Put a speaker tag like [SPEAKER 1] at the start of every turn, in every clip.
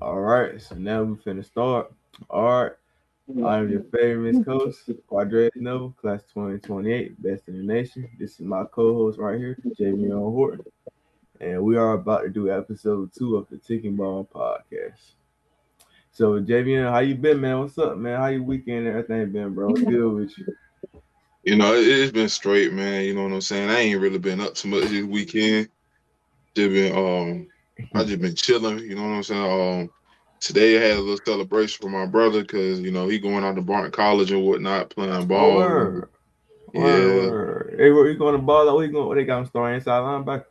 [SPEAKER 1] All right, so now we finna start. All right, I'm your favorite coach, Quadres Nova, class 2028, best in the nation. This is my co-host right here, Jamie Horton, and we are about to do episode 2 of the Ticking Bomb podcast. So, Jamie, how you been, man? What's up, man? How your weekend and everything been, bro? What's good with you?
[SPEAKER 2] It's been straight, man. You know what I'm saying? I ain't really been up too much this weekend. Just been I just been chilling. You know what I'm saying? Today I had a little celebration for my brother because he going out to Barton College and whatnot, playing
[SPEAKER 1] Oh,
[SPEAKER 2] ball. And
[SPEAKER 1] word, word,
[SPEAKER 2] yeah,
[SPEAKER 1] word. Hey, where you going to ball? What you going? What they got him starting inside linebacker?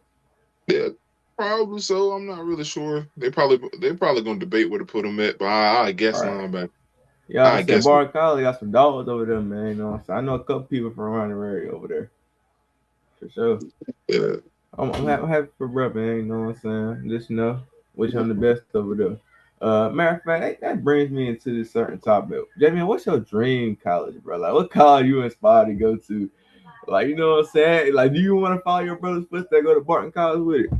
[SPEAKER 2] yeah, probably so. I'm not really sure. They probably gonna debate where to put him at, but I
[SPEAKER 1] All
[SPEAKER 2] guess
[SPEAKER 1] right.
[SPEAKER 2] linebacker.
[SPEAKER 1] Yeah, I
[SPEAKER 2] I
[SPEAKER 1] said
[SPEAKER 2] guess.
[SPEAKER 1] Bar College got some dogs over there, man. You know, what I'm saying? I know a couple people from around the area over there for sure.
[SPEAKER 2] Yeah.
[SPEAKER 1] I'm happy for brother, man. You know what I'm saying? Just know wish him the best over there. Matter of fact, that brings me into this certain topic. Jamie, what's your dream college, bro? Like, what college you inspired to go to? Like, you know what I'm saying? Like, do you want to follow your brother's footsteps, go to Barton College with it?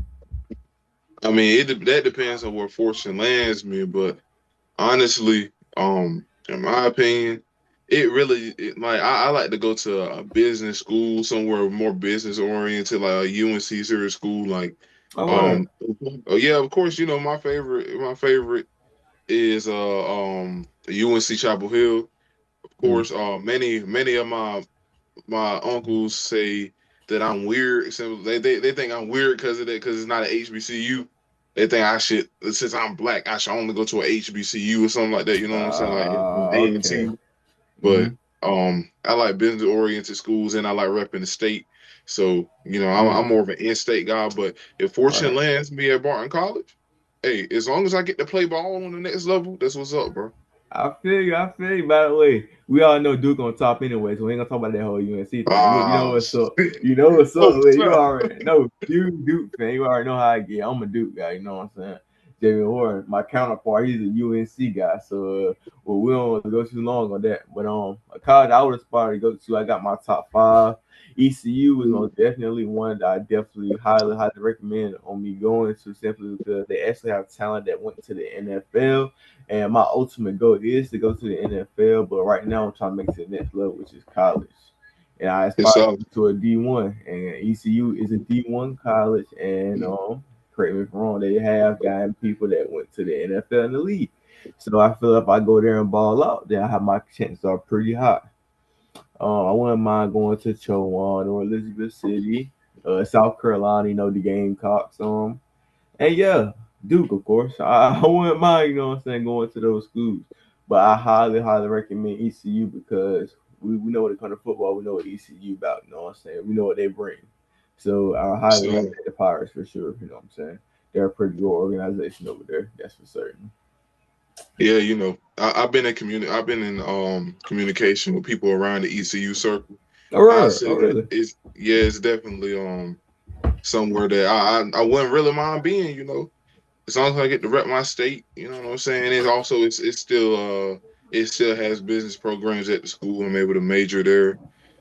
[SPEAKER 2] I mean, that depends on where fortune lands me, but honestly, in my opinion, like I like to go to a business school somewhere more business oriented, like a UNC series school. Like,
[SPEAKER 1] Oh, word.
[SPEAKER 2] um, oh yeah, of course, my favorite is UNC Chapel Hill. Of
[SPEAKER 1] Mm.
[SPEAKER 2] course, many of my uncles say that I'm weird. So they think I'm weird because of that, because it's not an HBCU. They think I should, since I'm black, I should only go to a HBCU or something like that. You know what I'm saying? Like
[SPEAKER 1] Okay.
[SPEAKER 2] A&T.
[SPEAKER 1] Mm-hmm.
[SPEAKER 2] But I like business oriented schools and I like repping the state. So I'm
[SPEAKER 1] Mm.
[SPEAKER 2] more of an in-state guy. But if
[SPEAKER 1] All
[SPEAKER 2] fortune
[SPEAKER 1] right.
[SPEAKER 2] lands me at Barton College, hey, as long as I get to play ball on the next level, that's what's up, bro.
[SPEAKER 1] I feel you. I feel you. By the way, we all know Duke on top anyway, so we ain't gonna talk about that whole UNC thing. You know
[SPEAKER 2] Ah,
[SPEAKER 1] what's up.
[SPEAKER 2] shit.
[SPEAKER 1] You know what's up.
[SPEAKER 2] Oh,
[SPEAKER 1] Man. You
[SPEAKER 2] snap.
[SPEAKER 1] already know. You Duke fan. You already know how I get. I'm a Duke guy. You know what I'm saying. Jamie Horn, my counterpart, he's a UNC guy. So, well, we don't go too long on that. But a college I would aspire to go to. I got my top five. ECU is most definitely one that I definitely highly recommend on me going to simply because they actually have talent that went to the NFL, and my ultimate goal is to go to the NFL, but right now I'm trying to make it to the next level, which is college. And I
[SPEAKER 2] It's
[SPEAKER 1] aspire to
[SPEAKER 2] up.
[SPEAKER 1] go to a D1, and ECU is a D1 college. And correct me if I'm wrong, they have gotten people that went to the NFL and the league. So I feel if I go there and ball out, then I have my chances are pretty high. I wouldn't mind going to Chowan or Elizabeth City, South Carolina, the Gamecocks. And yeah, Duke, of course. I wouldn't mind, you know what I'm saying, going to those schools. But I highly recommend ECU because we know when it comes to football, we know what ECU about, you know what I'm saying? We know what they bring. So I
[SPEAKER 2] It's
[SPEAKER 1] highly
[SPEAKER 2] up.
[SPEAKER 1] recommend the Pirates for sure, you know what I'm saying? They're a pretty good organization over there, that's for certain.
[SPEAKER 2] Yeah, I've been in communication with people around the ECU circle.
[SPEAKER 1] Oh,
[SPEAKER 2] I
[SPEAKER 1] really? Oh,
[SPEAKER 2] say that
[SPEAKER 1] really?
[SPEAKER 2] it's definitely somewhere that I wouldn't really mind being. As long as I get to rep my state, you know what I'm saying. It still has business programs at the school. I'm able to major there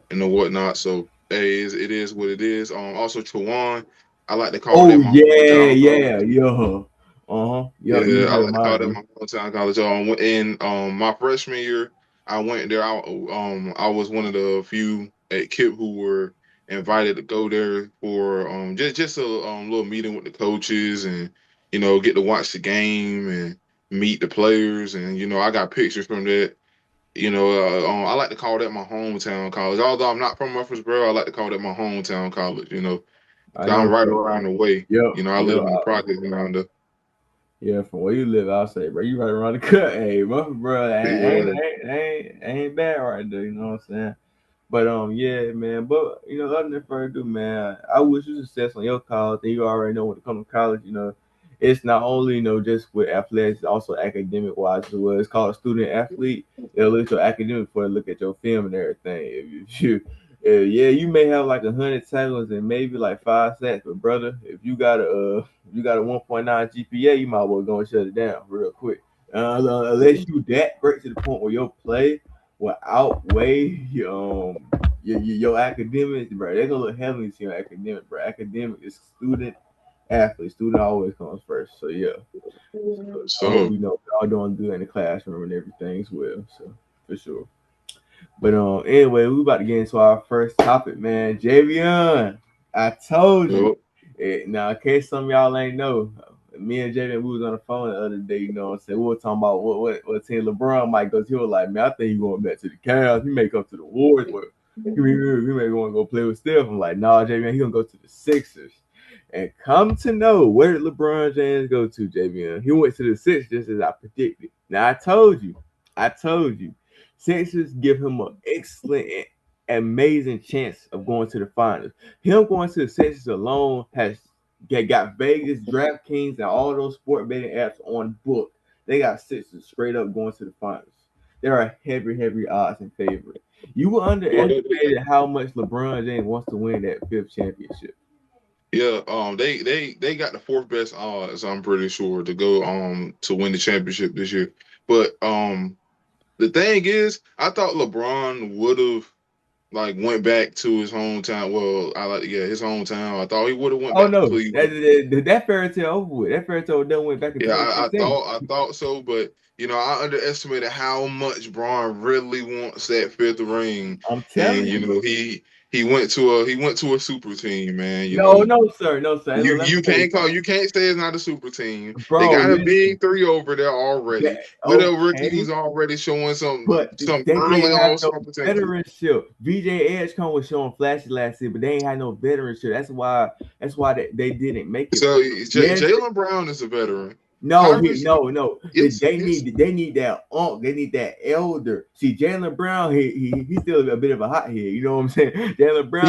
[SPEAKER 2] and the whatnot. So hey, it is what it is. Also, Chowan, I like to call
[SPEAKER 1] Oh,
[SPEAKER 2] that my
[SPEAKER 1] yeah,
[SPEAKER 2] hometown college.
[SPEAKER 1] yeah, yeah. Uh-huh. Yeah, you
[SPEAKER 2] Yeah, I
[SPEAKER 1] right
[SPEAKER 2] like
[SPEAKER 1] in
[SPEAKER 2] to
[SPEAKER 1] my
[SPEAKER 2] call that
[SPEAKER 1] agree.
[SPEAKER 2] my hometown college. In my freshman year, I went there. I was one of the few at KIP who were invited to go there for just a little meeting with the coaches and get to watch the game and meet the players and I got pictures from that. I like to call that my hometown college. Although I'm not from Murfreesboro, I like to call that my hometown college.
[SPEAKER 1] I
[SPEAKER 2] 'Cause
[SPEAKER 1] know
[SPEAKER 2] I'm right
[SPEAKER 1] from
[SPEAKER 2] around the way.
[SPEAKER 1] yep,
[SPEAKER 2] I
[SPEAKER 1] yep.
[SPEAKER 2] live in the projects around the
[SPEAKER 1] Yeah, from where you live, I'll say, bro, you right around the cut. Hey, bro,
[SPEAKER 2] yeah.
[SPEAKER 1] ain't bad right there. You know what I'm saying? But yeah, man. But other than further ado, man, I wish you success on your college. And you already know when it comes to college, it's not only just with athletics, it's also academic wise as well. It's called a student athlete. They'll look at your academic before they look at your film and everything. If you, yeah, you may have like 100 tackles and maybe like 5 sacks, but brother, if you got a 1.9 GPA, you might well go and shut it down real quick. Unless you that great to the point where your play will outweigh your academics, bro. They're gonna look heavily to your academic, bro. Academic is student athlete. Student always comes first. So yeah. I hope
[SPEAKER 2] So
[SPEAKER 1] y'all doing good in the classroom and everything as well. So for sure. But anyway, we about to get into our first topic, man. Javion, I told you.
[SPEAKER 2] yep.
[SPEAKER 1] Now, in case some of y'all ain't know, me and Javion, we was on the phone the other day. You know what I'm saying? We were talking about what team LeBron might go to. He was like, man, I think he's going back to the Cavs. He may come to the Warriors, but he may want to go play with Steph. I'm like, nah, Javion, he gonna go to the Sixers. And come to know, where did LeBron James go to, Javion? He went to the Sixers just as I predicted. Now I told you, Sixers give him an excellent, amazing chance of going to the finals. Him going to the Sixers alone has got Vegas, DraftKings, and all those sport betting apps on book. They got Sixers straight up going to the finals. There are heavy odds in favor. You underestimated how much LeBron James wants to win that fifth championship.
[SPEAKER 2] Yeah, they got the fourth best odds, I'm pretty sure, to go to win the championship this year. But the thing is, I thought LeBron would have like went back to his hometown. Well, his hometown. I thought he would have went
[SPEAKER 1] Oh
[SPEAKER 2] back to
[SPEAKER 1] no,
[SPEAKER 2] Cleveland.
[SPEAKER 1] that fairy tale over with. That fairy tale done went back in
[SPEAKER 2] Yeah,
[SPEAKER 1] 2016.
[SPEAKER 2] I thought so, but I underestimated how much Braun really wants that fifth ring,
[SPEAKER 1] I'm
[SPEAKER 2] and
[SPEAKER 1] telling you.
[SPEAKER 2] he went to a super team, man.
[SPEAKER 1] No, no, sir, no, sir. Hey, look, let me tell you something,
[SPEAKER 2] You can't say it's not a super team. They
[SPEAKER 1] bro.
[SPEAKER 2] got a
[SPEAKER 1] Listen,
[SPEAKER 2] big three over there already. With a rookie
[SPEAKER 1] okay,
[SPEAKER 2] who's already showing
[SPEAKER 1] but
[SPEAKER 2] some
[SPEAKER 1] they
[SPEAKER 2] early
[SPEAKER 1] didn't have
[SPEAKER 2] all
[SPEAKER 1] no
[SPEAKER 2] star potential.
[SPEAKER 1] veteranship. VJ Edgecombe was showing flashy last year, but they ain't had no veteranship. That's why they didn't make it
[SPEAKER 2] So
[SPEAKER 1] for. Yes,
[SPEAKER 2] Jalen Brown is a veteran.
[SPEAKER 1] no,
[SPEAKER 2] Tyrese,
[SPEAKER 1] no.
[SPEAKER 2] yes,
[SPEAKER 1] They
[SPEAKER 2] yes.
[SPEAKER 1] need that unk. They need that elder. See, Jalen Brown, he's still a bit of a hot head. You know what I'm saying?
[SPEAKER 2] You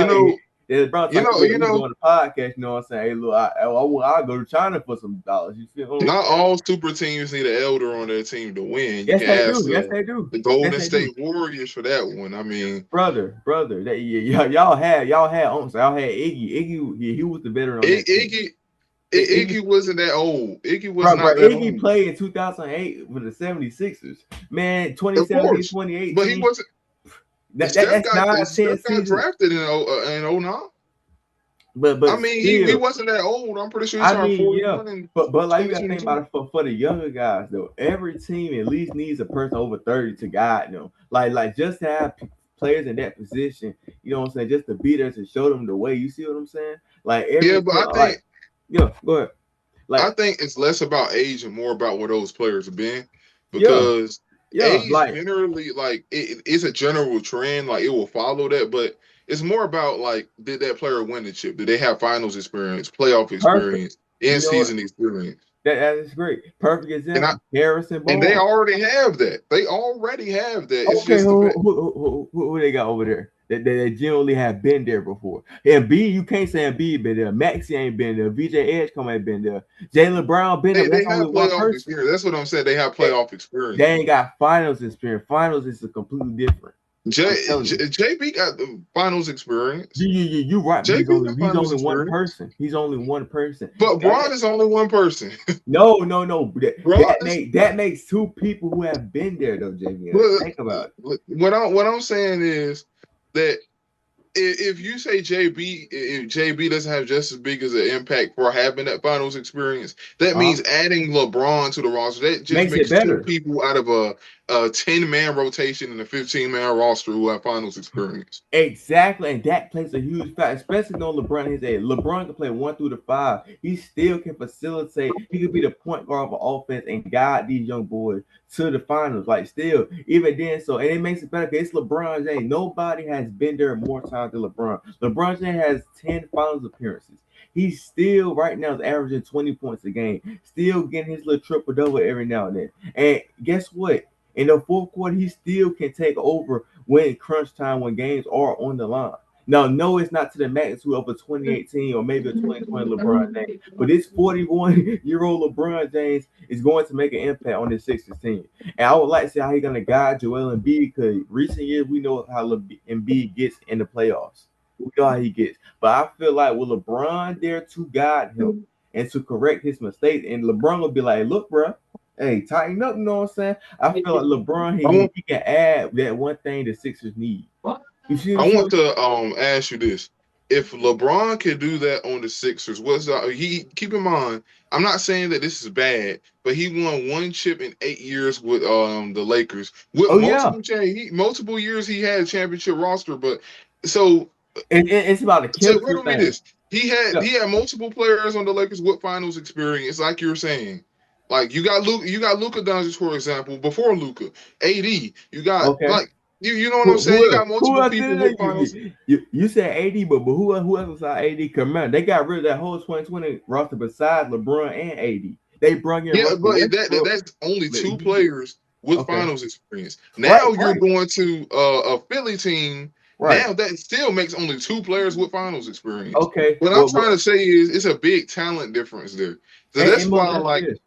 [SPEAKER 2] know,
[SPEAKER 1] Jalen Brown
[SPEAKER 2] you
[SPEAKER 1] like,
[SPEAKER 2] know,
[SPEAKER 1] look,
[SPEAKER 2] you
[SPEAKER 1] we
[SPEAKER 2] know.
[SPEAKER 1] doing a podcast. You know what I'm saying? Hey, look, I'll go to China for some dollars. You feel what I'm
[SPEAKER 2] Not
[SPEAKER 1] saying?
[SPEAKER 2] all super teams need an elder on their team to win. You
[SPEAKER 1] Yes,
[SPEAKER 2] can
[SPEAKER 1] they
[SPEAKER 2] ask
[SPEAKER 1] do. Yes, they do.
[SPEAKER 2] the
[SPEAKER 1] Yes,
[SPEAKER 2] Golden
[SPEAKER 1] they do.
[SPEAKER 2] State Warriors for that one. I mean,
[SPEAKER 1] Brother, y'all had unks. Y'all had Iggy. He was the veteran on that team. Iggy,
[SPEAKER 2] Iggy wasn't that old. Iggy was
[SPEAKER 1] bro,
[SPEAKER 2] not that
[SPEAKER 1] Iggy
[SPEAKER 2] old.
[SPEAKER 1] played in 2008 with the 76ers. Man,
[SPEAKER 2] Of
[SPEAKER 1] 2017,
[SPEAKER 2] course, but he
[SPEAKER 1] 2018.
[SPEAKER 2] wasn't. Steph
[SPEAKER 1] That's
[SPEAKER 2] got
[SPEAKER 1] 9, 10
[SPEAKER 2] Steph got
[SPEAKER 1] seasons.
[SPEAKER 2] drafted in '09. I
[SPEAKER 1] But
[SPEAKER 2] mean, he
[SPEAKER 1] still,
[SPEAKER 2] wasn't that old. I'm pretty sure he
[SPEAKER 1] I
[SPEAKER 2] turned
[SPEAKER 1] mean, yeah.
[SPEAKER 2] 41 in
[SPEAKER 1] But like you gotta think about
[SPEAKER 2] 2022.
[SPEAKER 1] it for the younger guys though. Every team at least needs a person over 30 to guide them. Like just to have players in that position, you know what I'm saying, just to be there to show them the way. You see what I'm saying? Like
[SPEAKER 2] Yeah,
[SPEAKER 1] every
[SPEAKER 2] but
[SPEAKER 1] like yeah, go ahead.
[SPEAKER 2] I
[SPEAKER 1] Like
[SPEAKER 2] think it's less about age and more about where those players have been,
[SPEAKER 1] yeah,
[SPEAKER 2] because
[SPEAKER 1] yeah,
[SPEAKER 2] age
[SPEAKER 1] like
[SPEAKER 2] generally, like it's a general trend, like it will follow that, but it's more about like, did that player win the chip? Did they have finals experience, playoff
[SPEAKER 1] perfect.
[SPEAKER 2] experience,
[SPEAKER 1] You
[SPEAKER 2] in
[SPEAKER 1] know what?
[SPEAKER 2] season experience?
[SPEAKER 1] That is great. Perfect
[SPEAKER 2] And I
[SPEAKER 1] example. Harrison
[SPEAKER 2] and they
[SPEAKER 1] Barnes.
[SPEAKER 2] already have that. They already have that. It's
[SPEAKER 1] Okay,
[SPEAKER 2] just the fact.
[SPEAKER 1] who they got over there? That generally have been there before. And B, you can't say B been there. Maxi ain't been there. VJ Edgecombe ain't been there. Jalen Brown been there, but
[SPEAKER 2] They
[SPEAKER 1] that's only
[SPEAKER 2] have
[SPEAKER 1] one
[SPEAKER 2] playoff
[SPEAKER 1] person.
[SPEAKER 2] experience. That's what I'm saying. They have
[SPEAKER 1] They,
[SPEAKER 2] playoff
[SPEAKER 1] they
[SPEAKER 2] experience.
[SPEAKER 1] ain't got finals experience. Finals is a completely different. I'm telling you.
[SPEAKER 2] JB got the finals experience.
[SPEAKER 1] You right, but
[SPEAKER 2] JB got
[SPEAKER 1] he's
[SPEAKER 2] finals
[SPEAKER 1] only one
[SPEAKER 2] experience.
[SPEAKER 1] person. He's only one person.
[SPEAKER 2] But Braun is only one person.
[SPEAKER 1] No.
[SPEAKER 2] Braun is
[SPEAKER 1] That makes two people who have been there though, JV.
[SPEAKER 2] Look,
[SPEAKER 1] Think about it.
[SPEAKER 2] what I'm saying is that if you say JB, if JB doesn't have just as big as an impact for having that finals experience, that
[SPEAKER 1] Uh-huh.
[SPEAKER 2] means adding LeBron to the roster. That just
[SPEAKER 1] Makes it
[SPEAKER 2] makes two
[SPEAKER 1] better.
[SPEAKER 2] people out of a 10-man rotation and a 15-man roster who have finals experience.
[SPEAKER 1] Exactly, and that plays a huge factor, especially on LeBron. His age, LeBron can play 1 through 5. He still can facilitate. He could be the point guard of an offense and guide these young boys to the finals. Like still, even then, so and it makes it better because it's LeBron James. Nobody has been there more times than LeBron. LeBron James has 10 finals appearances. He's still right now is averaging 20 points a game. Still getting his little triple double every now and then. And guess what? In the fourth quarter, he still can take over when crunch time, when games are on the line. Now, no, it's not to the magnitude of a 2018 or maybe a 2020 LeBron James, but this 41-year-old LeBron James is going to make an impact on this Sixers team. And I would like to see how he's going to guide Joel Embiid because recent years we know how Embiid gets in the playoffs. We know how he gets. But I feel like with LeBron there to guide him and to correct his mistakes, and LeBron will be like, look, bro, hey, tighten up, you know what I'm saying? I feel like LeBron,
[SPEAKER 2] I want
[SPEAKER 1] he can add that one thing the Sixers need. You
[SPEAKER 2] I
[SPEAKER 1] see
[SPEAKER 2] want
[SPEAKER 1] what
[SPEAKER 2] to ask you this. if LeBron can do that on the Sixers, he keep in mind, I'm not saying that this is bad, but he won one chip in 8 years with the Lakers. With
[SPEAKER 1] Oh yeah,
[SPEAKER 2] multiple years he had a championship roster, but so
[SPEAKER 1] it's about the
[SPEAKER 2] so
[SPEAKER 1] chemistry
[SPEAKER 2] riddle me
[SPEAKER 1] thing.
[SPEAKER 2] this. He had
[SPEAKER 1] Yeah.
[SPEAKER 2] he had multiple players on the Lakers with finals experience, like you're saying. Like you got Luka Doncic, for example, before Luka. AD, you got
[SPEAKER 1] Okay.
[SPEAKER 2] like you know what I'm saying? You
[SPEAKER 1] Who else?
[SPEAKER 2] got
[SPEAKER 1] Who
[SPEAKER 2] multiple
[SPEAKER 1] else
[SPEAKER 2] people
[SPEAKER 1] did they?
[SPEAKER 2] with finals.
[SPEAKER 1] You said AD, but who else was AD? Come on, they got rid of that whole 2020 roster besides LeBron and AD. They brung in
[SPEAKER 2] Yeah,
[SPEAKER 1] Russell
[SPEAKER 2] but
[SPEAKER 1] Westbrook.
[SPEAKER 2] that's only
[SPEAKER 1] But
[SPEAKER 2] two
[SPEAKER 1] he
[SPEAKER 2] players with
[SPEAKER 1] okay.
[SPEAKER 2] finals experience.
[SPEAKER 1] Right,
[SPEAKER 2] Now you're
[SPEAKER 1] right,
[SPEAKER 2] going to a Philly team.
[SPEAKER 1] right.
[SPEAKER 2] Now that still makes only two players with finals experience.
[SPEAKER 1] Okay.
[SPEAKER 2] What I'm
[SPEAKER 1] What
[SPEAKER 2] trying to say is it's a big talent difference there. So that's
[SPEAKER 1] and
[SPEAKER 2] why,
[SPEAKER 1] most definitely
[SPEAKER 2] like,
[SPEAKER 1] is.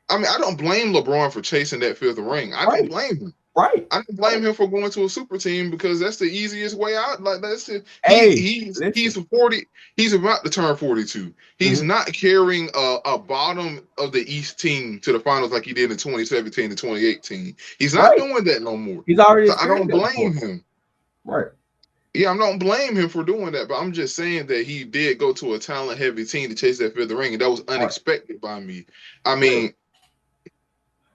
[SPEAKER 2] I mean, I don't blame LeBron for chasing that fifth ring. I don't
[SPEAKER 1] Right,
[SPEAKER 2] blame him.
[SPEAKER 1] right,
[SPEAKER 2] I don't
[SPEAKER 1] right.
[SPEAKER 2] blame him for going to a super team because that's the easiest way out. Like that's it.
[SPEAKER 1] Hey, listen.
[SPEAKER 2] He's 40. He's about to turn 42. He's
[SPEAKER 1] Hmm.
[SPEAKER 2] not carrying a bottom of the East team to the finals like he did in 2017 to 2018. He's not
[SPEAKER 1] Right.
[SPEAKER 2] doing that no more.
[SPEAKER 1] He's already
[SPEAKER 2] So I
[SPEAKER 1] experienced
[SPEAKER 2] don't
[SPEAKER 1] that
[SPEAKER 2] blame
[SPEAKER 1] before.
[SPEAKER 2] him.
[SPEAKER 1] Right,
[SPEAKER 2] Yeah, I don't blame him for doing that, but I'm just saying that he did go to a talent heavy team to chase that fifth ring, and that was
[SPEAKER 1] right.
[SPEAKER 2] unexpected by me. I
[SPEAKER 1] Yeah.
[SPEAKER 2] mean,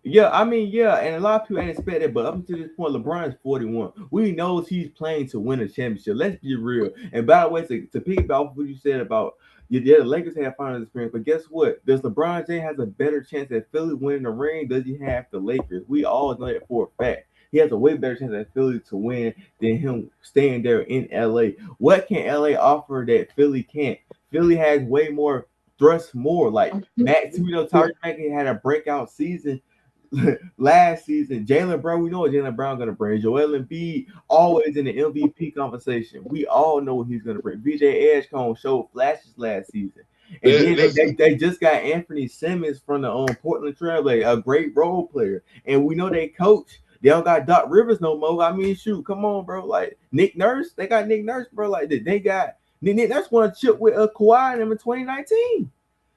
[SPEAKER 1] Yeah, I mean, yeah, and a lot of people ain't expect that, but up until this point, LeBron's 41. We knows he's playing to win a championship. Let's be real. And by the way, to piggyback off what you said about yeah, the Lakers have finals experience, but guess what? Does LeBron James has a better chance at Philly winning the ring? Does he have the Lakers? We all know that for a fact. He has a way better chance at Philly to win than him staying there in LA. What can LA offer that Philly can't? Philly has way more thrust, more like Matt. You know, Tyrese Maxey had a breakout season last season. Jalen Brown, we know what Jalen Brown gonna bring. Joel Embiid always in the MVP conversation. We all know what he's gonna bring. VJ Edgecombe showed flashes last season. And then
[SPEAKER 2] that's
[SPEAKER 1] they just got Anthony Simmons from the Portland Trailblazers, a great role player. And we know they coach. They don't got Doc Rivers no more. I mean, shoot, come on, bro. Like Nick Nurse, they got Nick Nurse, bro. Like they got Nick Nurse won a chip with Kawhi and them in 2019.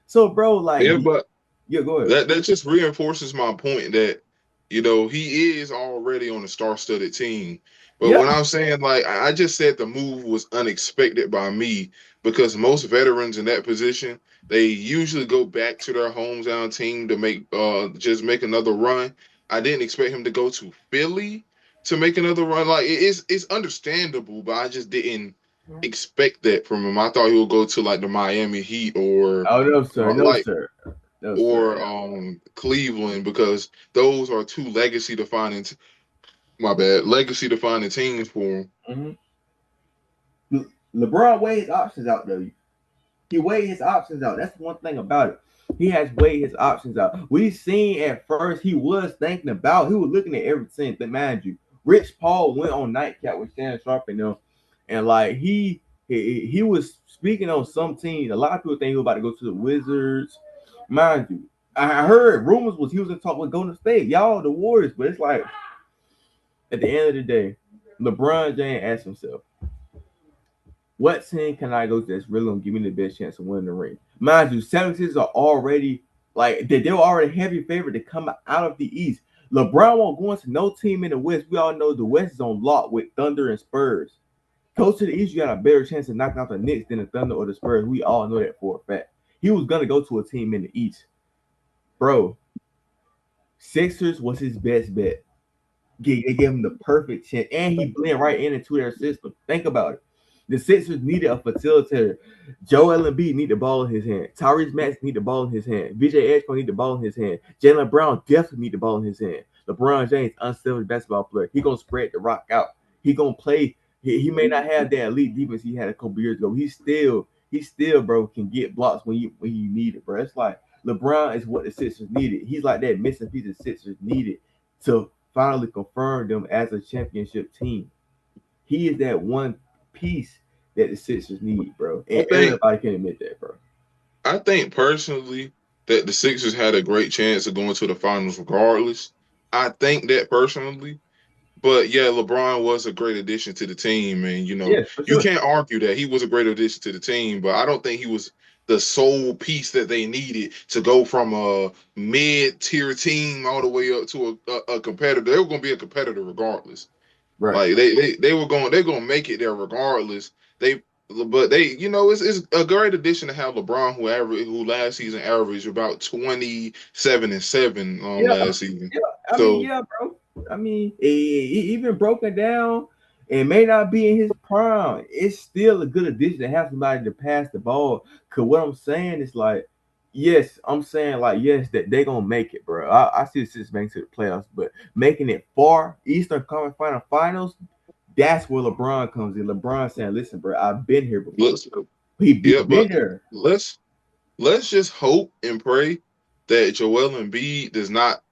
[SPEAKER 1] So, bro, like,
[SPEAKER 2] yeah, but
[SPEAKER 1] yeah, go ahead.
[SPEAKER 2] that just reinforces my point that he is already on a star-studded team. But
[SPEAKER 1] Yeah,
[SPEAKER 2] when I'm saying like I just said the move was unexpected by me because most veterans in that position they usually go back to their hometown team to make just make another run. I didn't expect him to go to Philly to make another run. Like it's understandable, but I just didn't expect that from him. I thought he would go to like the Miami Heat or
[SPEAKER 1] oh no, sir, no,
[SPEAKER 2] like
[SPEAKER 1] sir, no, sir.
[SPEAKER 2] or Cleveland because those are two legacy defining teams for him.
[SPEAKER 1] Mm-hmm. LeBron weighed his options out though. He weighed his options out. That's one thing about it. He has weighed his options out. We seen at first he was thinking about. He was looking at everything. But mind you, Rich Paul went on Nightcap with Shannon Sharp and them, and like he was speaking on some teams. A lot of people think he was about to go to the Wizards. Mind you, I heard rumors was he was in talk with Golden State. Y'all the Warriors, but it's like at the end of the day, LeBron James asked himself, what team can I go to that's really gonna give me the best chance of winning the ring? Mind you, 76 are already like they were already heavy favorite to come out of the East. LeBron won't go into no team in the West. We all know the West is on lock with Thunder and Spurs. Go to the East, you got a better chance of knocking out the Knicks than the Thunder or the Spurs. We all know that for a fact. He was gonna go to a team in the East, bro. Sixers was his best bet. They gave him the perfect chance, and he blended right into their system. Think about it. The Sixers needed a facilitator. Joel Embiid need the ball in his hand. Tyrese Maxey need the ball in his hand. VJ Edgecombe need the ball in his hand. Jalen Brown definitely need the ball in his hand. LeBron James, unselfish basketball player. He gonna spread the rock out. He gonna play. He may not have that elite defense he had a couple years ago. He still, bro, can get blocks when you need it, bro. It's like LeBron is what the Sixers needed. He's like that missing piece the Sixers needed to finally confirm them as a championship team. He is that one piece that the Sixers need, bro.
[SPEAKER 2] I
[SPEAKER 1] And
[SPEAKER 2] think
[SPEAKER 1] everybody can admit that, bro.
[SPEAKER 2] I think personally that the Sixers had a great chance of going to the finals regardless. I think that personally. But yeah, LeBron was a great addition to the team, and
[SPEAKER 1] Yes, for
[SPEAKER 2] you
[SPEAKER 1] sure.
[SPEAKER 2] can't argue that he was a great addition to the team. But I don't think he was the sole piece that they needed to go from a mid-tier team all the way up to a competitor. They were going to be a competitor regardless.
[SPEAKER 1] Right.
[SPEAKER 2] Like they're going to make it there regardless. They but they, it's a great addition to have LeBron, who last season averaged about 27-7
[SPEAKER 1] Yeah,
[SPEAKER 2] last season.
[SPEAKER 1] yeah. I mean,
[SPEAKER 2] So
[SPEAKER 1] yeah, bro. I mean, even broken down, and may not be in his prime, it's still a good addition to have somebody to pass the ball. Cause what I'm saying is like, yes, I'm saying like yes that they gonna make it, bro. I see the six making to the playoffs, but making it far Eastern Conference Finals, that's where LeBron comes in. LeBron saying, "Listen, bro, I've been here before.
[SPEAKER 2] let's,
[SPEAKER 1] He
[SPEAKER 2] yeah,
[SPEAKER 1] been
[SPEAKER 2] but
[SPEAKER 1] there."
[SPEAKER 2] let's let's just hope and pray that Joel Embiid does not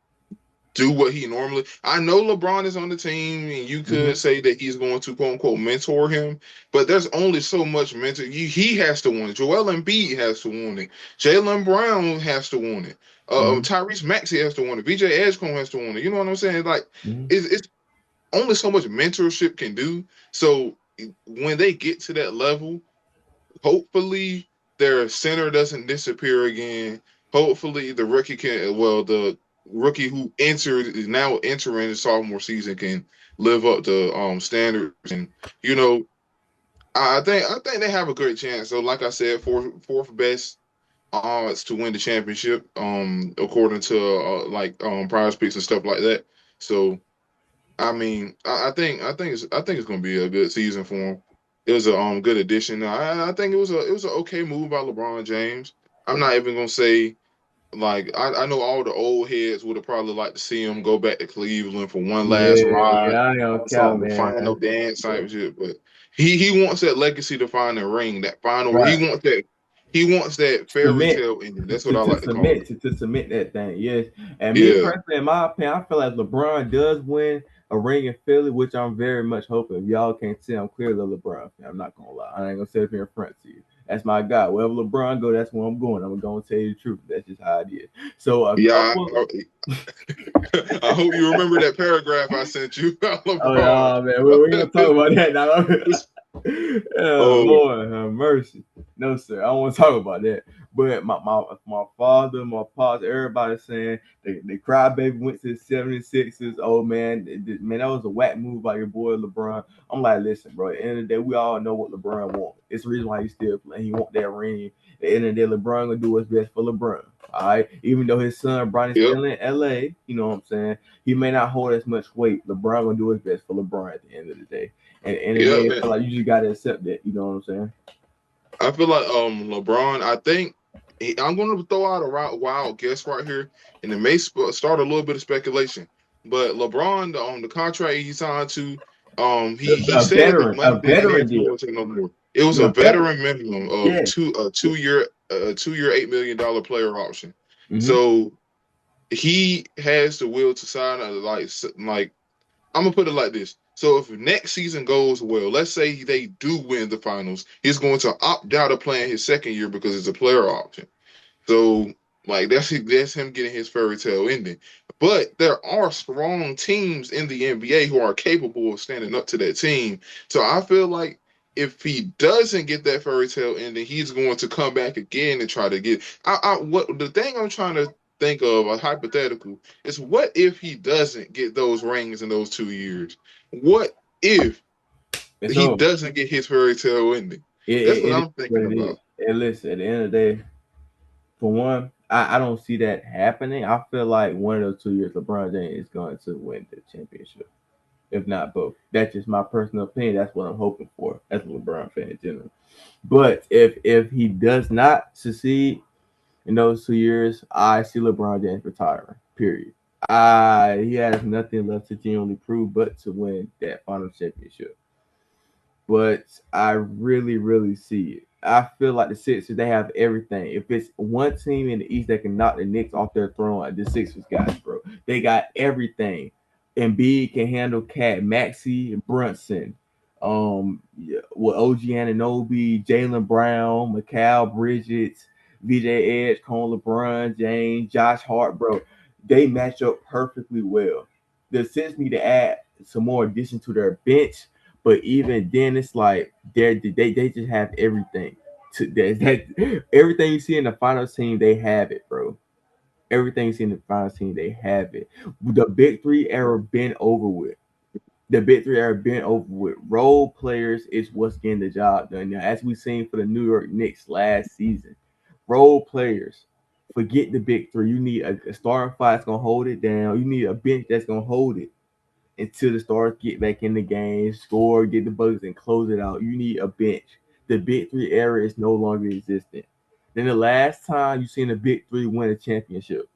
[SPEAKER 2] do what he normally. I know LeBron is on the team, and you
[SPEAKER 1] Hmm.
[SPEAKER 2] could say that he's going to quote unquote mentor him, but there's only so much mentor. He has to want it. Joel Embiid has to want it. Jalen Brown has to want it.
[SPEAKER 1] Hmm.
[SPEAKER 2] Tyrese Maxey has to want it. VJ Edgecombe has to want it. You know what I'm saying? Like
[SPEAKER 1] Hmm.
[SPEAKER 2] it's only so much mentorship can do. So when they get to that level, hopefully their center doesn't disappear again. Hopefully the rookie who entered is now entering his sophomore season can live up to standards. And you know, I think they have a great chance. So like I said, fourth best odds to win the championship, according to like prize picks and stuff like that. So I mean, I think it's gonna be a good season for him. It was a good addition. I think it was an okay move by LeBron James. I'm not even gonna say like I know all the old heads would have probably liked to see him go back to Cleveland for one last
[SPEAKER 1] Yeah,
[SPEAKER 2] ride
[SPEAKER 1] yeah, I ain't gonna
[SPEAKER 2] on
[SPEAKER 1] count,
[SPEAKER 2] top of the
[SPEAKER 1] man.
[SPEAKER 2] final dance
[SPEAKER 1] Yeah.
[SPEAKER 2] type shit. But he wants that legacy to find a ring, that final.
[SPEAKER 1] Right.
[SPEAKER 2] He wants that fairy
[SPEAKER 1] Cement
[SPEAKER 2] tale ending. That's what I like to call
[SPEAKER 1] cement
[SPEAKER 2] it.
[SPEAKER 1] to cement that thing. Yes, and me
[SPEAKER 2] Yeah,
[SPEAKER 1] personally, in my opinion, I feel like LeBron does win a ring in Philly, which I'm very much hoping. If y'all can't see, I'm clearly a LeBron fan. I'm not gonna lie. I ain't gonna sit up here in front to you. That's my guy. Wherever LeBron go, that's where I'm going. I'm gonna tell you the truth. That's just how it is. So a
[SPEAKER 2] yeah.
[SPEAKER 1] couple.
[SPEAKER 2] I hope you remember that paragraph I sent you about
[SPEAKER 1] Oh
[SPEAKER 2] LeBron.
[SPEAKER 1] no, man, we ain't gonna talk about that now. Oh
[SPEAKER 2] Oh,
[SPEAKER 1] Lord, have mercy. No, sir, I don't want to talk about that. But my father, my pops, everybody saying the crybaby went to the 76ers. Oh man, man, that was a whack move by your boy LeBron. I'm like, listen, bro. At the end of the day, we all know what LeBron wants. It's the reason why he's still playing. He want that ring. At the end of the day, LeBron gonna do what's best for LeBron. All right, even though his son Bronny's
[SPEAKER 2] yep,
[SPEAKER 1] still in LA, you know what I'm saying? He may not hold as much weight. LeBron gonna do his best for LeBron at the end of the day. And at the end of the
[SPEAKER 2] yep.
[SPEAKER 1] day, I
[SPEAKER 2] Man.
[SPEAKER 1] feel like you just gotta accept that. You know what I'm saying?
[SPEAKER 2] I feel like LeBron. I think I'm going to throw out a wild guess right here, and it may start a little bit of speculation. But LeBron, the contract he signed to, he said the
[SPEAKER 1] A
[SPEAKER 2] money didn't
[SPEAKER 1] veteran
[SPEAKER 2] last
[SPEAKER 1] deal.
[SPEAKER 2] more no more. It was
[SPEAKER 1] Yeah,
[SPEAKER 2] a
[SPEAKER 1] a veteran.
[SPEAKER 2] veteran minimum of
[SPEAKER 1] Yes.
[SPEAKER 2] two a 2 year $8 million player option.
[SPEAKER 1] Mm-hmm.
[SPEAKER 2] So he has the will to sign like I'm gonna put it like this. So if next season goes well, let's say they do win the finals, he's going to opt out of playing his second year because it's a player option. So like that's him getting his fairy tale ending. But there are strong teams in the NBA who are capable of standing up to that team. So I feel like if he doesn't get that fairy tale ending, he's going to come back again and try to get. What the thing I'm trying to think of a hypothetical is what if he doesn't get those rings in those 2 years? What if
[SPEAKER 1] It's
[SPEAKER 2] he
[SPEAKER 1] over.
[SPEAKER 2] doesn't get his fairy tale ending? That's what
[SPEAKER 1] It is
[SPEAKER 2] I'm
[SPEAKER 1] what
[SPEAKER 2] thinking
[SPEAKER 1] it is.
[SPEAKER 2] about.
[SPEAKER 1] And listen, at the end of the day, for one, I don't see that happening. I feel like one of those 2 years, LeBron James is going to win the championship, if not both. That's just my personal opinion. That's what I'm hoping for as a LeBron fan in general. But if he does not succeed in those 2 years, I see LeBron James retiring. Period. He has nothing left to genuinely prove but to win that final championship. But I really, really see it. I feel like the Sixers they have everything. If it's one team in the East that can knock the Knicks off their throne, the Sixers guys, bro. They got everything. Embiid can handle Cat, Maxi, Brunson, with OG Ananobi, Jalen Brown, Mikal Bridges, VJ Edge, Cone LeBron, James, Josh Hart, bro. They match up perfectly well. The Sixers need to add some more addition to their bench, but even then, it's like they just have everything. That everything you see in the finals team, they have it, bro. Everything you see in the finals team, they have it. The big three era been over with. The big three are been over with. Role players is what's getting the job done. Now, as we seen for the New York Knicks last season, role players. Forget the big three. You need a starting five that's gonna hold it down. You need a bench that's gonna hold it until the stars get back in the game, score, get the buckets, and close it out. You need a bench. The big three era is no longer existent. Then the last time you seen a big three win a championship,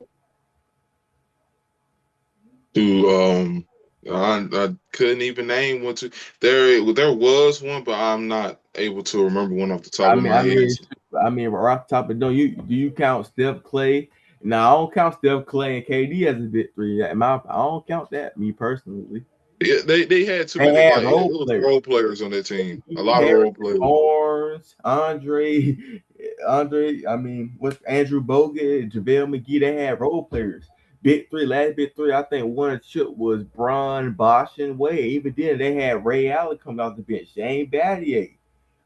[SPEAKER 2] To I couldn't even name one. To there was one, but I'm not able to remember one off the top
[SPEAKER 1] I
[SPEAKER 2] of
[SPEAKER 1] mean,
[SPEAKER 2] my
[SPEAKER 1] I
[SPEAKER 2] head.
[SPEAKER 1] mean, I mean, right off the top of do you count Steph Clay? Now I don't count Steph Clay and KD as a big three. I don't count that. Me personally,
[SPEAKER 2] Yeah, they had too
[SPEAKER 1] they
[SPEAKER 2] many,
[SPEAKER 1] had
[SPEAKER 2] like it
[SPEAKER 1] role
[SPEAKER 2] was
[SPEAKER 1] players.
[SPEAKER 2] role players on that team. A lot of role
[SPEAKER 1] Harrison
[SPEAKER 2] players.
[SPEAKER 1] Barnes, Andre. I mean, what's Andrew Bogut, JaVale McGee? They had role players. Big three, last big three. I think one chip was Bron, Bosch, and Wade. Even then, they had Ray Allen coming off the bench, Shane Battier,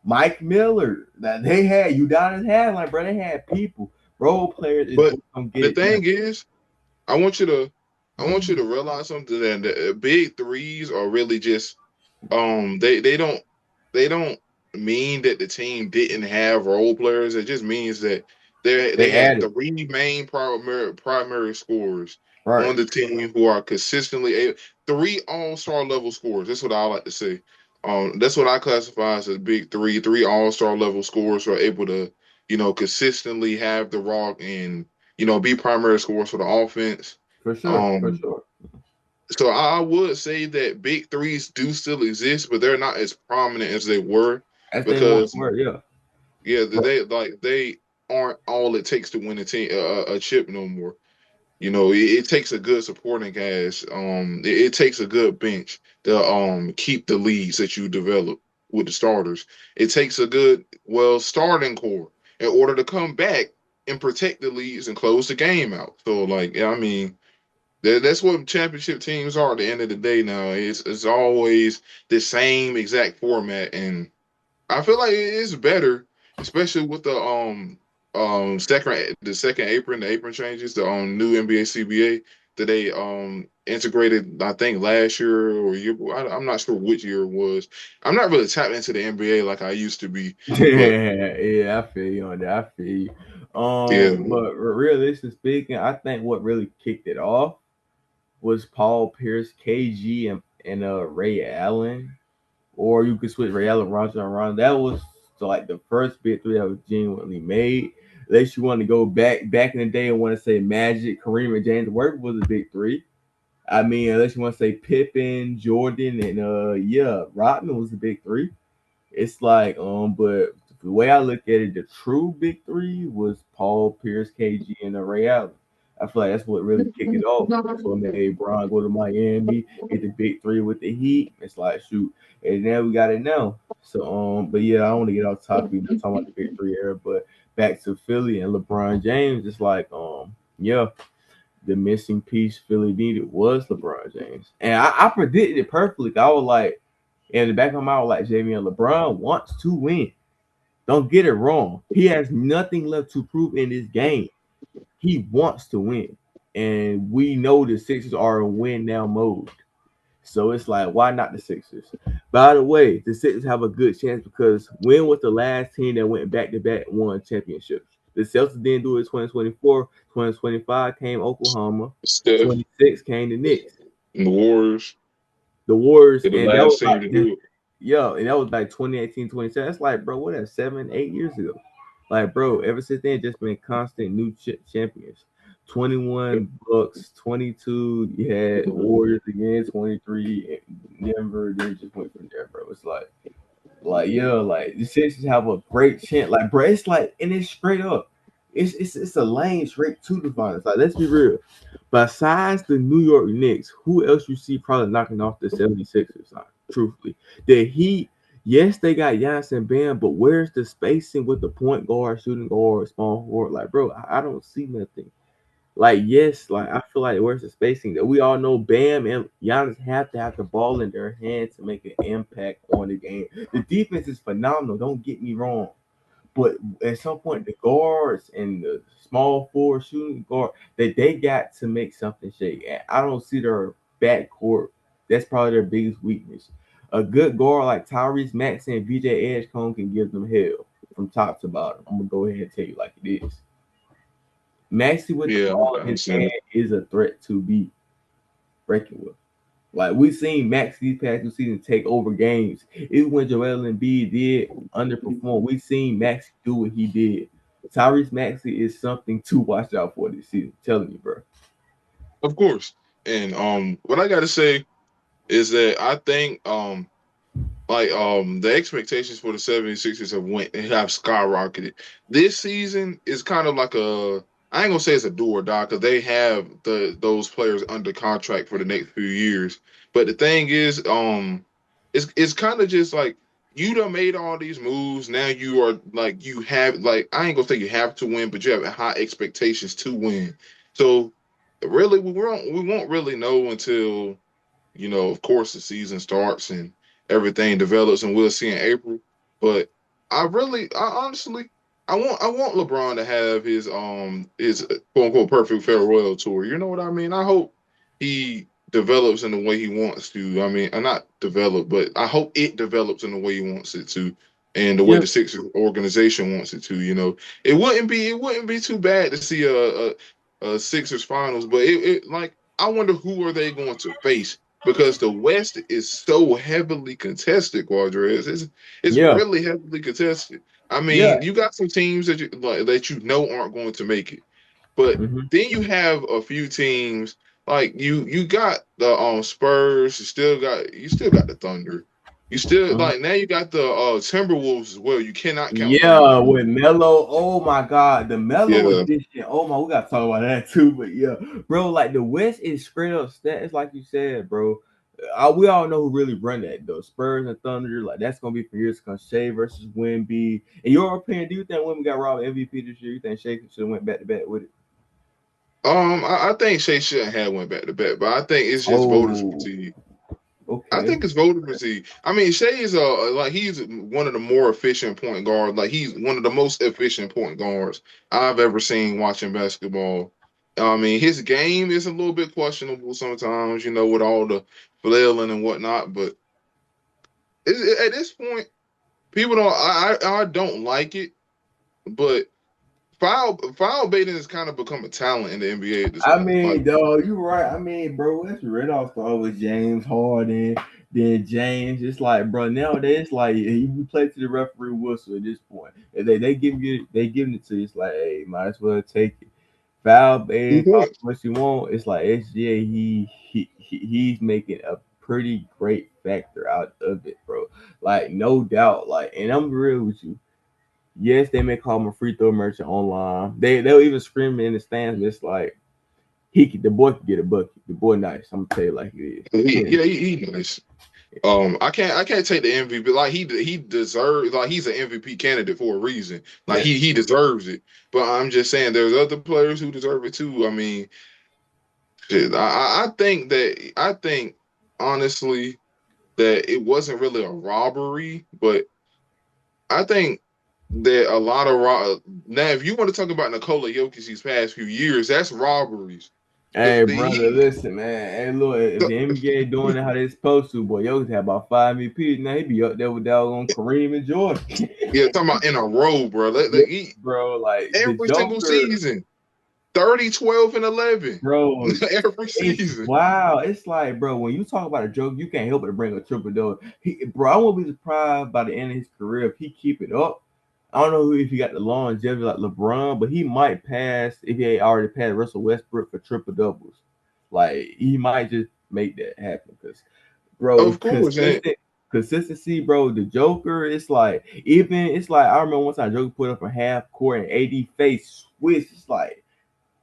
[SPEAKER 1] Mike Miller. That they had Udonis had like, bro. They had people. Role players is
[SPEAKER 2] But
[SPEAKER 1] what gonna get
[SPEAKER 2] the
[SPEAKER 1] it done.
[SPEAKER 2] thing is, I want you to I want you to realize something, that the big threes are really just they don't mean that the team didn't have role players. It just means that they
[SPEAKER 1] They
[SPEAKER 2] had
[SPEAKER 1] added
[SPEAKER 2] three main primary scorers on
[SPEAKER 1] right
[SPEAKER 2] the team who are consistently three all-star level scorers. That's what I like to say. That's what I classify as a big three all-star level scorers who are able to, consistently have the rock and, be primary scorers for the offense.
[SPEAKER 1] for sure, for
[SPEAKER 2] Um,
[SPEAKER 1] sure.
[SPEAKER 2] so I would say that big threes do still exist, but they're not as prominent as they were,
[SPEAKER 1] As they once
[SPEAKER 2] because
[SPEAKER 1] were, yeah.
[SPEAKER 2] yeah,
[SPEAKER 1] But
[SPEAKER 2] they aren't all it takes to win a chip no more. It takes a good supporting cast. It takes a good bench to keep the leads that you develop with the starters. It takes a good, well, starting core in order to come back and protect the leads and close the game out. So, like, yeah, I mean, that's what championship teams are at the end of the day. Now it's always the same exact format, and I feel like it is better, especially with the second apron, the apron changes, the new NBA CBA that they integrated. I think last year or year, I'm not sure which year it was. I'm not really tapped into the NBA like I used to be, but
[SPEAKER 1] yeah, yeah, I feel you on that. I feel you.
[SPEAKER 2] yeah,
[SPEAKER 1] But realistically speaking, I think what really kicked it off was Paul Pierce, KG, and Ray Allen, or you could switch Ray Allen, Roger, and Ron. That was like the first big three that was genuinely made. Unless you want to go back in the day and want to say Magic, Kareem, and James Worth was a big three. I mean, unless you want to say Pippen, Jordan, and yeah, Rodman was the big three. It's like, but the way I look at it, the true big three was Paul Pierce, KG, and Ray Allen. I feel like that's what really kicked it off. That's what made Bron go to Miami, get the big three with the Heat. It's like shoot, and now we got it now. So but yeah, I don't want to get off topic. We're talking about the big three era, but back to Philly and LeBron James. It's like yeah, the missing piece Philly needed was LeBron James, and I predicted it perfectly. I was like, in the back of my mind, like Jamie and LeBron wants to win. Don't get it wrong. He has nothing left to prove in this game. He wants to win. And we know the Sixers are in win now mode. So it's like, why not the Sixers? By the way, the Sixers have a good chance because when was the last team that went back to back won championships? The Celtics didn't do it 2024. 2025 came Oklahoma.
[SPEAKER 2] Steph
[SPEAKER 1] 26 came the Knicks.
[SPEAKER 2] and the Warriors
[SPEAKER 1] The Warriors,
[SPEAKER 2] are the
[SPEAKER 1] and that was
[SPEAKER 2] last team to
[SPEAKER 1] like
[SPEAKER 2] do it.
[SPEAKER 1] yeah, and that was like 2018, 2017. That's like, bro, what that 7, 8 years ago. Like, bro, ever since then, just been constant new champions. 21 Bucks, 22. You had Warriors again, 23 Denver. Then just went from there, bro. It's like yeah, like the Sixers have a great chance. Like, bro, it's like and it's straight up. It's a lane straight to the finals. Like, let's be real. Besides the New York Knicks, who else you see probably knocking off the 76ers? Like, truthfully, the Heat. Yes, they got Giannis and Bam, but where's the spacing with the point guard, shooting guard, small forward? Like, bro, I don't see nothing. Like, yes, like I feel like where's the spacing that we all know Bam and Giannis have to have the ball in their hands to make an impact on the game. The defense is phenomenal, don't get me wrong. But at some point the guards and the small forward shooting guard that they got to make something shake. And I don't see their backcourt That's probably their biggest weakness. A good guard like Tyrese Maxey and VJ Edgecombe can give them hell from top to bottom. I'm gonna go ahead and tell you like it is. Maxey with the
[SPEAKER 2] Yeah,
[SPEAKER 1] ball
[SPEAKER 2] I
[SPEAKER 1] in his hand
[SPEAKER 2] understand.
[SPEAKER 1] is a threat to be reckoned with. Like we've seen Max these past 2 seasons take over games. Even when Joel Embiid did underperform, we've seen Max do what he did. Tyrese Maxey is something to watch out for this season. I'm telling you, bro.
[SPEAKER 2] Of course. And what I gotta say is that I think the expectations for the 76ers have skyrocketed. This season is kind of like a I ain't gonna say it's a do or die because they have those players under contract for the next few years. But the thing is, it's kind of just like you done made all these moves. Now you are like you have like I ain't gonna say you have to win, but you have high expectations to win. So really, we won't really know until of course, the season starts and everything develops, and we'll see in April. But I honestly, I want LeBron to have his quote unquote perfect farewell tour. You know what I mean? I hope he develops in the way he wants to. I mean, not develop, but I hope it develops in the way he wants it to, and the way
[SPEAKER 1] Yeah,
[SPEAKER 2] the Sixers organization wants it to. It wouldn't be too bad to see a Sixers finals, but it like I wonder who are they going to face because the West is so heavily contested, Quadres. It's
[SPEAKER 1] yeah,
[SPEAKER 2] really heavily contested. I
[SPEAKER 1] yeah.
[SPEAKER 2] mean, you got some teams that aren't going to make it, but
[SPEAKER 1] Mm-hmm.
[SPEAKER 2] then you have a few teams like you got the Spurs. You still got the Thunder. You still
[SPEAKER 1] Mm-hmm.
[SPEAKER 2] like now you got the Timberwolves as well. You cannot count them
[SPEAKER 1] Yeah,
[SPEAKER 2] out.
[SPEAKER 1] with Melo. Oh my God, the Melo
[SPEAKER 2] Yeah.
[SPEAKER 1] edition. Oh my, we gotta talk about that too. But yeah, bro, like the West is straight up stats, like you said, bro. We all know who really run that though. Spurs and Thunder, like that's gonna be for years to come. Shea versus Wemby. In your opinion, do you think Wemby got robbed MVP this year? You think Shea should have went back to back with it?
[SPEAKER 2] I think Shea shouldn't have went back to back, but I think it's just voters
[SPEAKER 1] Oh,
[SPEAKER 2] fatigue. I
[SPEAKER 1] okay.
[SPEAKER 2] think it's voter fatigue. I mean, Shea is like he's one of the more efficient point guards. Like he's one of the most efficient point guards I've ever seen watching basketball. I mean, his game is a little bit questionable sometimes, with all the flailing and whatnot. But at this point, people don't. I don't like it, but foul baiting has kind of become a talent in the NBA at this
[SPEAKER 1] I
[SPEAKER 2] point.
[SPEAKER 1] mean, dog, you right. I mean, bro, let's read off start with James Harden, then James. It's like, bro, nowadays, it's like you play to the referee whistle at this point. If they giving it to you. It's like, hey, might as well take it. Foul baiting, call it what you want. It's like SGA, he's making a pretty great factor out of it, bro. Like, no doubt. Like, and I'm real with you. Yes, they may call him a free throw merchant online. They'll even scream in the stands, but it's like the boy can get a bucket. The boy nice. I'm gonna tell you like it is.
[SPEAKER 2] He nice. I can't take the MVP. Like he deserves. Like he's an MVP candidate for a reason. Like
[SPEAKER 1] Yes.
[SPEAKER 2] he deserves it. But I'm just saying, there's other players who deserve it too. I mean, shit, I think honestly that it wasn't really a robbery, but I think that a lot of now, if you want to talk about Nikola Jokic these past few years, that's robberies.
[SPEAKER 1] Hey,
[SPEAKER 2] The
[SPEAKER 1] brother,
[SPEAKER 2] he
[SPEAKER 1] listen, man. Hey, look, if the NBA doing it how they supposed to, boy, Jokic had about 5 MVPs. Now he be up there with doggone Kareem and Jordan.
[SPEAKER 2] Yeah, talking about in a row, bro.
[SPEAKER 1] Yeah, bro. Like the
[SPEAKER 2] Every single
[SPEAKER 1] Joker,
[SPEAKER 2] season. 30, 12, and 11
[SPEAKER 1] bro.
[SPEAKER 2] every
[SPEAKER 1] It's
[SPEAKER 2] season.
[SPEAKER 1] wow. It's like, bro, when you talk about a joke, you can't help but bring a triple double. Bro, I won't be surprised by the end of his career if he keep it up. I don't know who if he got the longevity like LeBron, but he might pass if he ain't already passed Russell Westbrook for triple doubles. Like he might just make that happen because, bro,
[SPEAKER 2] Of course, and
[SPEAKER 1] consistency, bro. The Joker, it's like I remember one time Joker put up a half court and AD face switch. It's like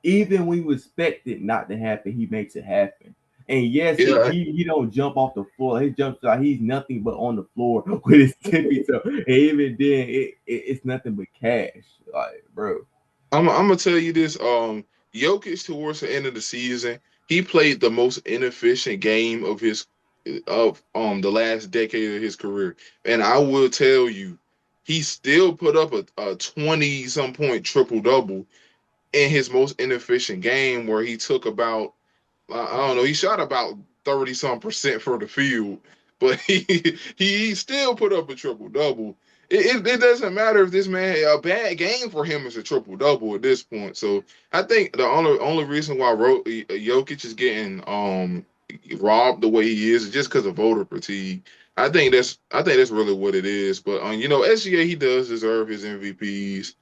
[SPEAKER 1] even when we expect it not to happen, he makes it happen. And yes,
[SPEAKER 2] yeah,
[SPEAKER 1] he don't jump off the floor. He jumps like he's nothing but on the floor with his tippy toe. And even then, it's nothing but cash. Like, bro.
[SPEAKER 2] I'm gonna tell you this. Jokic towards the end of the season, he played the most inefficient game of the last decade of his career, and I will tell you, he still put up a 20 some point triple double in his most inefficient game, where he took about I don't know. He shot about 30-some% for the field, but he still put up a triple double. It doesn't matter if this man a bad game for him is a triple double at this point. So I think the only reason why Jokic is getting robbed the way he is just because of voter fatigue. I think that's really what it is. But SGA he does deserve his MVPs.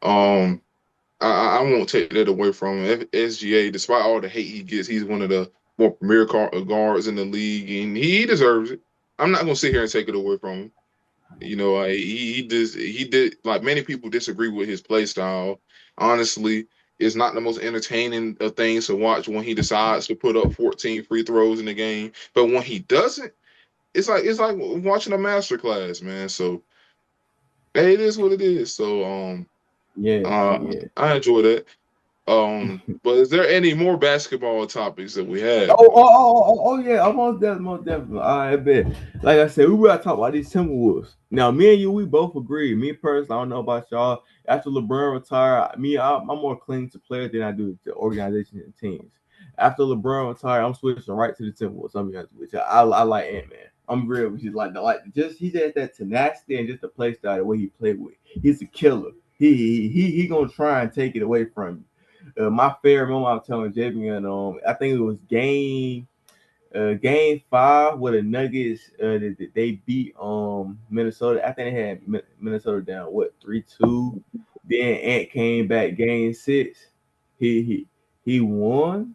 [SPEAKER 2] Um, I won't take that away from him. SGA, despite all the hate he gets, he's one of the more premier guards in the league, and he deserves it. I'm not gonna sit here and take it away from him. He did like many people disagree with his play style. Honestly, it's not the most entertaining of things to watch when he decides to put up 14 free throws in the game. But when he doesn't, it's like watching a master class, man. So hey, it is what it is. So
[SPEAKER 1] Yeah,
[SPEAKER 2] uh,
[SPEAKER 1] yeah.
[SPEAKER 2] I enjoy that. But is there any more basketball topics that we have
[SPEAKER 1] Oh, oh,
[SPEAKER 2] though?
[SPEAKER 1] oh, oh, oh, yeah, almost definitely, most definitely. I bet. Like I said, we gotta talk about these Timberwolves. Now, me and you, we both agree. Me personally, I don't know about y'all. After LeBron retired, I'm more clinging to players than I do to organizations and teams. After LeBron retired, I'm switching right to the Timberwolves. I'm be honest with you. I like Ant Man. I'm real. He's like just he just that tenacity and just the play style, the way he played with. He's a killer. He gonna try and take it away from you. My favorite moment I was telling JB and I think it was game five where the Nuggets they beat Minnesota. I think they had Minnesota down what 3-2. Then Ant came back game six. He he he won.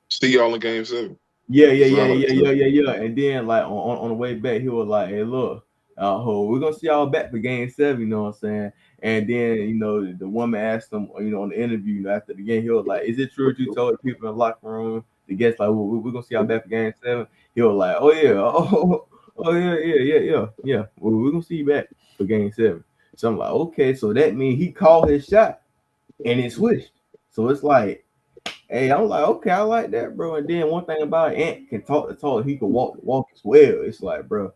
[SPEAKER 2] See y'all in game 7.
[SPEAKER 1] Yeah, yeah,
[SPEAKER 2] That's what
[SPEAKER 1] yeah,
[SPEAKER 2] I like
[SPEAKER 1] yeah,
[SPEAKER 2] to
[SPEAKER 1] yeah,
[SPEAKER 2] say.
[SPEAKER 1] yeah, yeah. And then like on the way back, he was like, "Hey, look, we're gonna see y'all back for game seven." You know what I'm saying? And then the woman asked him, on the interview, after the game, he was like, "Is it true that you told the people in the locker room, the guests, like, we're gonna see y'all back for game seven?" He was like, "Oh yeah, oh yeah, yeah, yeah, yeah, yeah. Well, we're gonna see you back for game seven." So I'm like, okay, so that means he called his shot and it switched. So it's like, hey, I'm like, okay, I like that, bro. And then one thing about Ant can talk the talk, he can walk the walk as well. It's like, bro,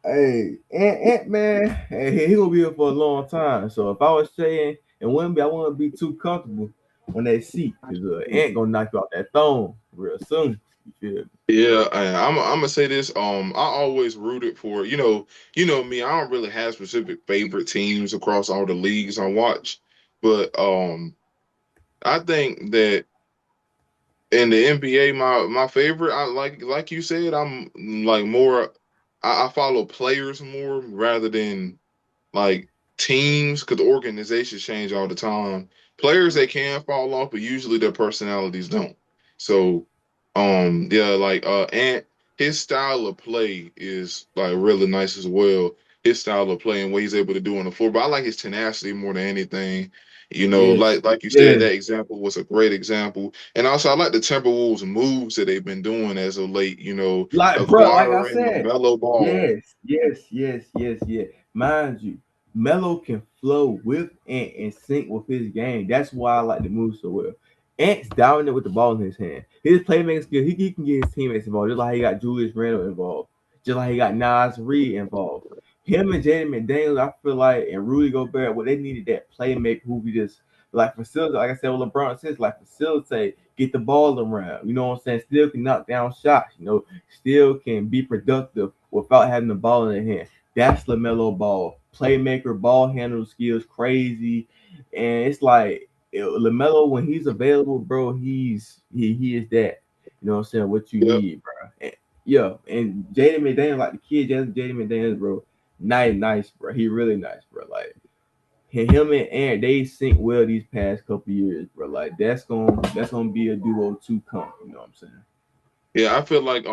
[SPEAKER 1] hey, Ant man, hey, he gonna be here for a long time. So if I was saying and Wimby, I wouldn't be too comfortable on that seat because Ant gonna knock you out that throne real soon. You feel me?
[SPEAKER 2] Yeah, I'm gonna say this. I always rooted for me. I don't really have specific favorite teams across all the leagues I watch, but I think that in the NBA, my favorite, I like you said, I'm like more. I follow players more rather than like teams because organizations change all the time. Players they can fall off, but usually their personalities don't. So, yeah, like Ant, his style of play is like really nice as well. His style of play and what he's able to do on the floor, but I like his tenacity more than anything.
[SPEAKER 1] Yes,
[SPEAKER 2] Like you said,
[SPEAKER 1] yes.
[SPEAKER 2] that example was a great example, and also I like the Timberwolves moves that they've been doing as of late.
[SPEAKER 1] Like, bro, like I
[SPEAKER 2] Acquiring the
[SPEAKER 1] said,
[SPEAKER 2] mellow ball.
[SPEAKER 1] yes, yes, yes, yes, yes. Mind you, Melo can flow with Ant and sync with his game. That's why I like the move so well. Ant's dominant with the ball in his hand. His playmaking skill, he can get his teammates involved, just like he got Julius Randle involved, just like he got Nas Reed involved. Him and Jaden McDaniels, I feel like, and Rudy Gobert, well, they needed that playmaker who we just like facilitate. Like I said, with LeBron says, like facilitate, get the ball around. You know what I'm saying? Still can knock down shots. Still can be productive without having the ball in their hand. That's LaMelo Ball. Playmaker, ball handle skills, crazy. And it's like LaMelo, when he's available, bro, he is that. You know what I'm saying? What you
[SPEAKER 2] Yep.
[SPEAKER 1] need, bro. Yeah, and Jaden McDaniels, like the kid, Jaden McDaniels, bro, nice, bro. He really nice, bro. Like him and Aaron, they sync well these past couple years, bro. Like that's gonna be a duo to come. You know what I'm saying?
[SPEAKER 2] Yeah, I feel like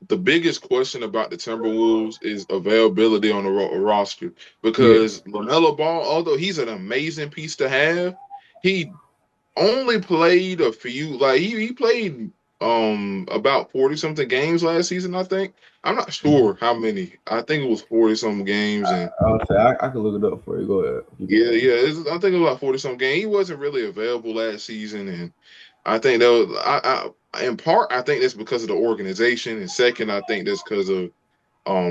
[SPEAKER 2] the biggest question about the Timberwolves is availability on the roster
[SPEAKER 1] Yeah.
[SPEAKER 2] because LaMelo Ball, although he's an amazing piece to have, he only played a few. Like he played about 40 something games last season. I think I'm not
[SPEAKER 1] Mhm.
[SPEAKER 2] sure how many. I think it was 40 something games, and
[SPEAKER 1] I'll say I can look it up for you. Go ahead. Keep
[SPEAKER 2] yeah,
[SPEAKER 1] going.
[SPEAKER 2] yeah, I think it was about 40 something games. He wasn't really available last season, and I think that was in part I think that's because of the organization, and second I think that's because of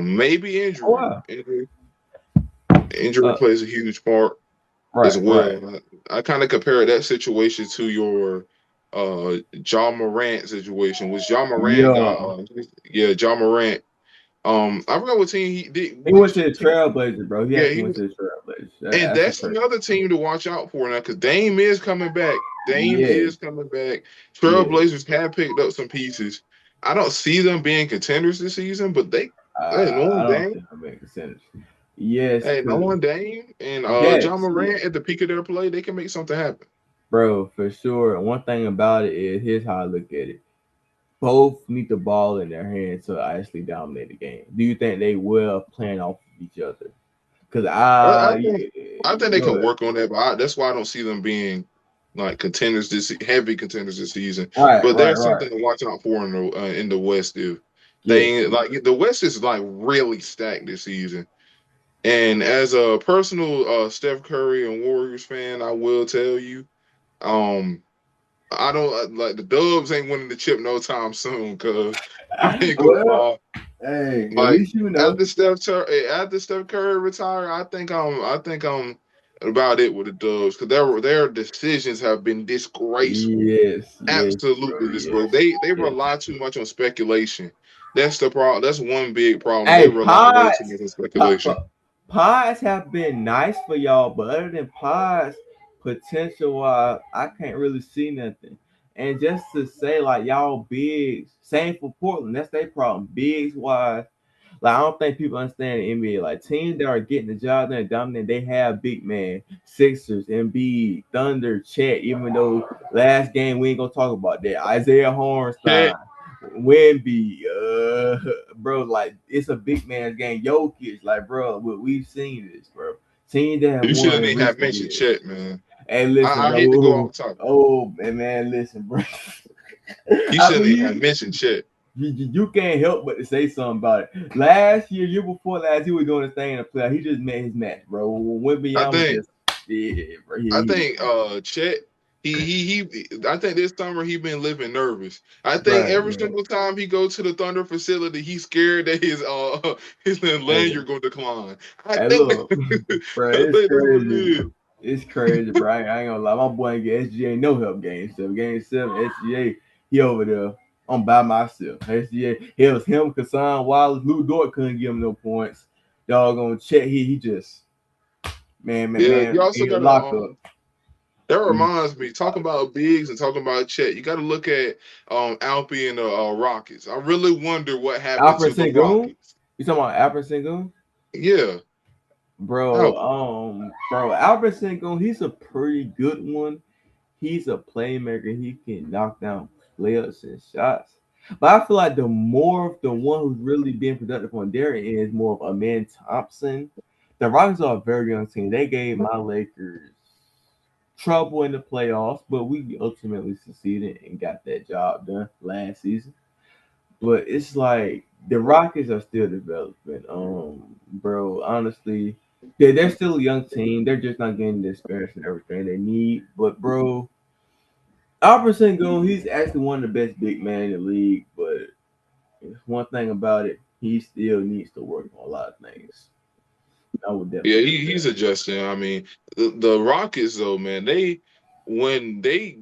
[SPEAKER 2] maybe
[SPEAKER 1] Oh
[SPEAKER 2] injury.
[SPEAKER 1] wow.
[SPEAKER 2] Injury
[SPEAKER 1] Uh,
[SPEAKER 2] plays a huge part as
[SPEAKER 1] right, right.
[SPEAKER 2] well. I kind of compare that situation to your John Morant situation, which John Morant got
[SPEAKER 1] Yeah,
[SPEAKER 2] yeah, John Morant. I forgot what team he did.
[SPEAKER 1] he went
[SPEAKER 2] Which
[SPEAKER 1] to the
[SPEAKER 2] team?
[SPEAKER 1] Trailblazers, bro. He
[SPEAKER 2] Yeah,
[SPEAKER 1] actually
[SPEAKER 2] he
[SPEAKER 1] went
[SPEAKER 2] was,
[SPEAKER 1] to the Trailblazers.
[SPEAKER 2] and
[SPEAKER 1] That's a
[SPEAKER 2] that's
[SPEAKER 1] crazy.
[SPEAKER 2] another team to watch out for now because Dame is coming back. Dame
[SPEAKER 1] Yes,
[SPEAKER 2] is coming back.
[SPEAKER 1] yes.
[SPEAKER 2] Trailblazers have picked up some pieces. I don't see them being contenders this season, but hey,
[SPEAKER 1] I
[SPEAKER 2] knowing
[SPEAKER 1] don't
[SPEAKER 2] Dame,
[SPEAKER 1] think I'm making sense. Yes,
[SPEAKER 2] hey,
[SPEAKER 1] cause
[SPEAKER 2] knowing Dame and John
[SPEAKER 1] yes,
[SPEAKER 2] Morant at the peak of their play, they can make something happen.
[SPEAKER 1] bro, for sure. And one thing about it is, here's how I look at it. Both need the ball in their hands to actually dominate the game. Do you think they will playing off of each other? Because
[SPEAKER 2] I
[SPEAKER 1] I
[SPEAKER 2] think they
[SPEAKER 1] go
[SPEAKER 2] can
[SPEAKER 1] ahead.
[SPEAKER 2] work on that, but that's why I don't see them being like contenders heavy contenders this season.
[SPEAKER 1] Right,
[SPEAKER 2] But
[SPEAKER 1] right,
[SPEAKER 2] there's
[SPEAKER 1] right.
[SPEAKER 2] something to watch out for in the West. If
[SPEAKER 1] Yes,
[SPEAKER 2] like the West is like really stacked this season. And as a personal Steph Curry and Warriors fan, I will tell you, um, I don't like the Dubs ain't winning the chip no time soon. Cause I ain't gonna
[SPEAKER 1] well,
[SPEAKER 2] lie.
[SPEAKER 1] hey, at
[SPEAKER 2] Like
[SPEAKER 1] least you know.
[SPEAKER 2] after Steph Curry retire, I think I'm about it with the Dubs because their decisions have been disgraceful,
[SPEAKER 1] Yes, yes, bro.
[SPEAKER 2] absolutely disgraceful.
[SPEAKER 1] Yes,
[SPEAKER 2] They
[SPEAKER 1] yes.
[SPEAKER 2] rely too much on speculation. That's the problem. That's one big problem. They
[SPEAKER 1] Hey,
[SPEAKER 2] rely way too much on speculation.
[SPEAKER 1] pods have been nice for y'all, but other than pods, potential wise, I can't really see nothing. And just to say, like y'all bigs, same for Portland. That's their problem. Bigs wise, like I don't think people understand the NBA. Like teams that are getting the job done, dominant, they have big man, Sixers, Embiid, Thunder, Chet. Even though last game we ain't gonna talk about that. Isaiah
[SPEAKER 2] Chet,
[SPEAKER 1] Hornstein, Wemby, bro, like it's a big man's game. Jokic, like bro, we've seen this, bro. Teams that have
[SPEAKER 2] you
[SPEAKER 1] won
[SPEAKER 2] shouldn't
[SPEAKER 1] in
[SPEAKER 2] even have
[SPEAKER 1] recent
[SPEAKER 2] mentioned
[SPEAKER 1] years.
[SPEAKER 2] Chet, man.
[SPEAKER 1] Hey, listen,
[SPEAKER 2] I hate to go
[SPEAKER 1] bro.
[SPEAKER 2] off topic.
[SPEAKER 1] Oh, man, listen, bro.
[SPEAKER 2] You
[SPEAKER 1] I
[SPEAKER 2] shouldn't
[SPEAKER 1] mean,
[SPEAKER 2] even have mentioned Chet.
[SPEAKER 1] you can't help but to say something about it. Last year before last, he was doing his thing in the playoff. He just met his match, bro. When
[SPEAKER 2] I
[SPEAKER 1] Wembanyama
[SPEAKER 2] think
[SPEAKER 1] just, yeah, bro.
[SPEAKER 2] I
[SPEAKER 1] He
[SPEAKER 2] think Chet I think this summer he been living nervous. I think
[SPEAKER 1] right,
[SPEAKER 2] every
[SPEAKER 1] right.
[SPEAKER 2] single time he go to the Thunder facility, he's scared that his
[SPEAKER 1] Hey,
[SPEAKER 2] lanyard gonna decline. I
[SPEAKER 1] hey,
[SPEAKER 2] think
[SPEAKER 1] look, bro.
[SPEAKER 2] I
[SPEAKER 1] It's
[SPEAKER 2] think that's what it
[SPEAKER 1] crazy.
[SPEAKER 2] is.
[SPEAKER 1] It's crazy, bro. I ain't gonna lie. My boy ain't get SGA no help game seven. Game seven, SGA, he over there. I'm by myself. SGA, it was him, Kassan Wallace, Lou Dort couldn't give him no points. Dog on check. He just
[SPEAKER 2] Yeah, you also
[SPEAKER 1] he
[SPEAKER 2] gotta
[SPEAKER 1] locked up.
[SPEAKER 2] that reminds me, talking about bigs and talking about Chet, you gotta look at Alpie and the Rockets. I really wonder what happened
[SPEAKER 1] Alfred
[SPEAKER 2] to the
[SPEAKER 1] Sengun?
[SPEAKER 2] Rockets.
[SPEAKER 1] You talking about Alfred Sengun?
[SPEAKER 2] Yeah, Alpie.
[SPEAKER 1] Bro, Alfred Sengun, he's a pretty good one. He's a playmaker. He can knock down layups and shots. But I feel like the one who's really being productive on their end is more of Amen Thompson. The Rockets are a very young team. They gave my Lakers trouble in the playoffs, but we ultimately succeeded and got that job done last season. But it's like the Rockets are still developing. Bro, honestly, they're still a young team. They're just not getting the experience and everything they need. But bro, Albert Sengun, he's actually one of the best big men in the league. But one thing about it, he still needs to work on a lot of things. I would
[SPEAKER 2] Yeah,
[SPEAKER 1] definitely say
[SPEAKER 2] he's
[SPEAKER 1] that.
[SPEAKER 2] adjusting. I mean, the Rockets though, man, when they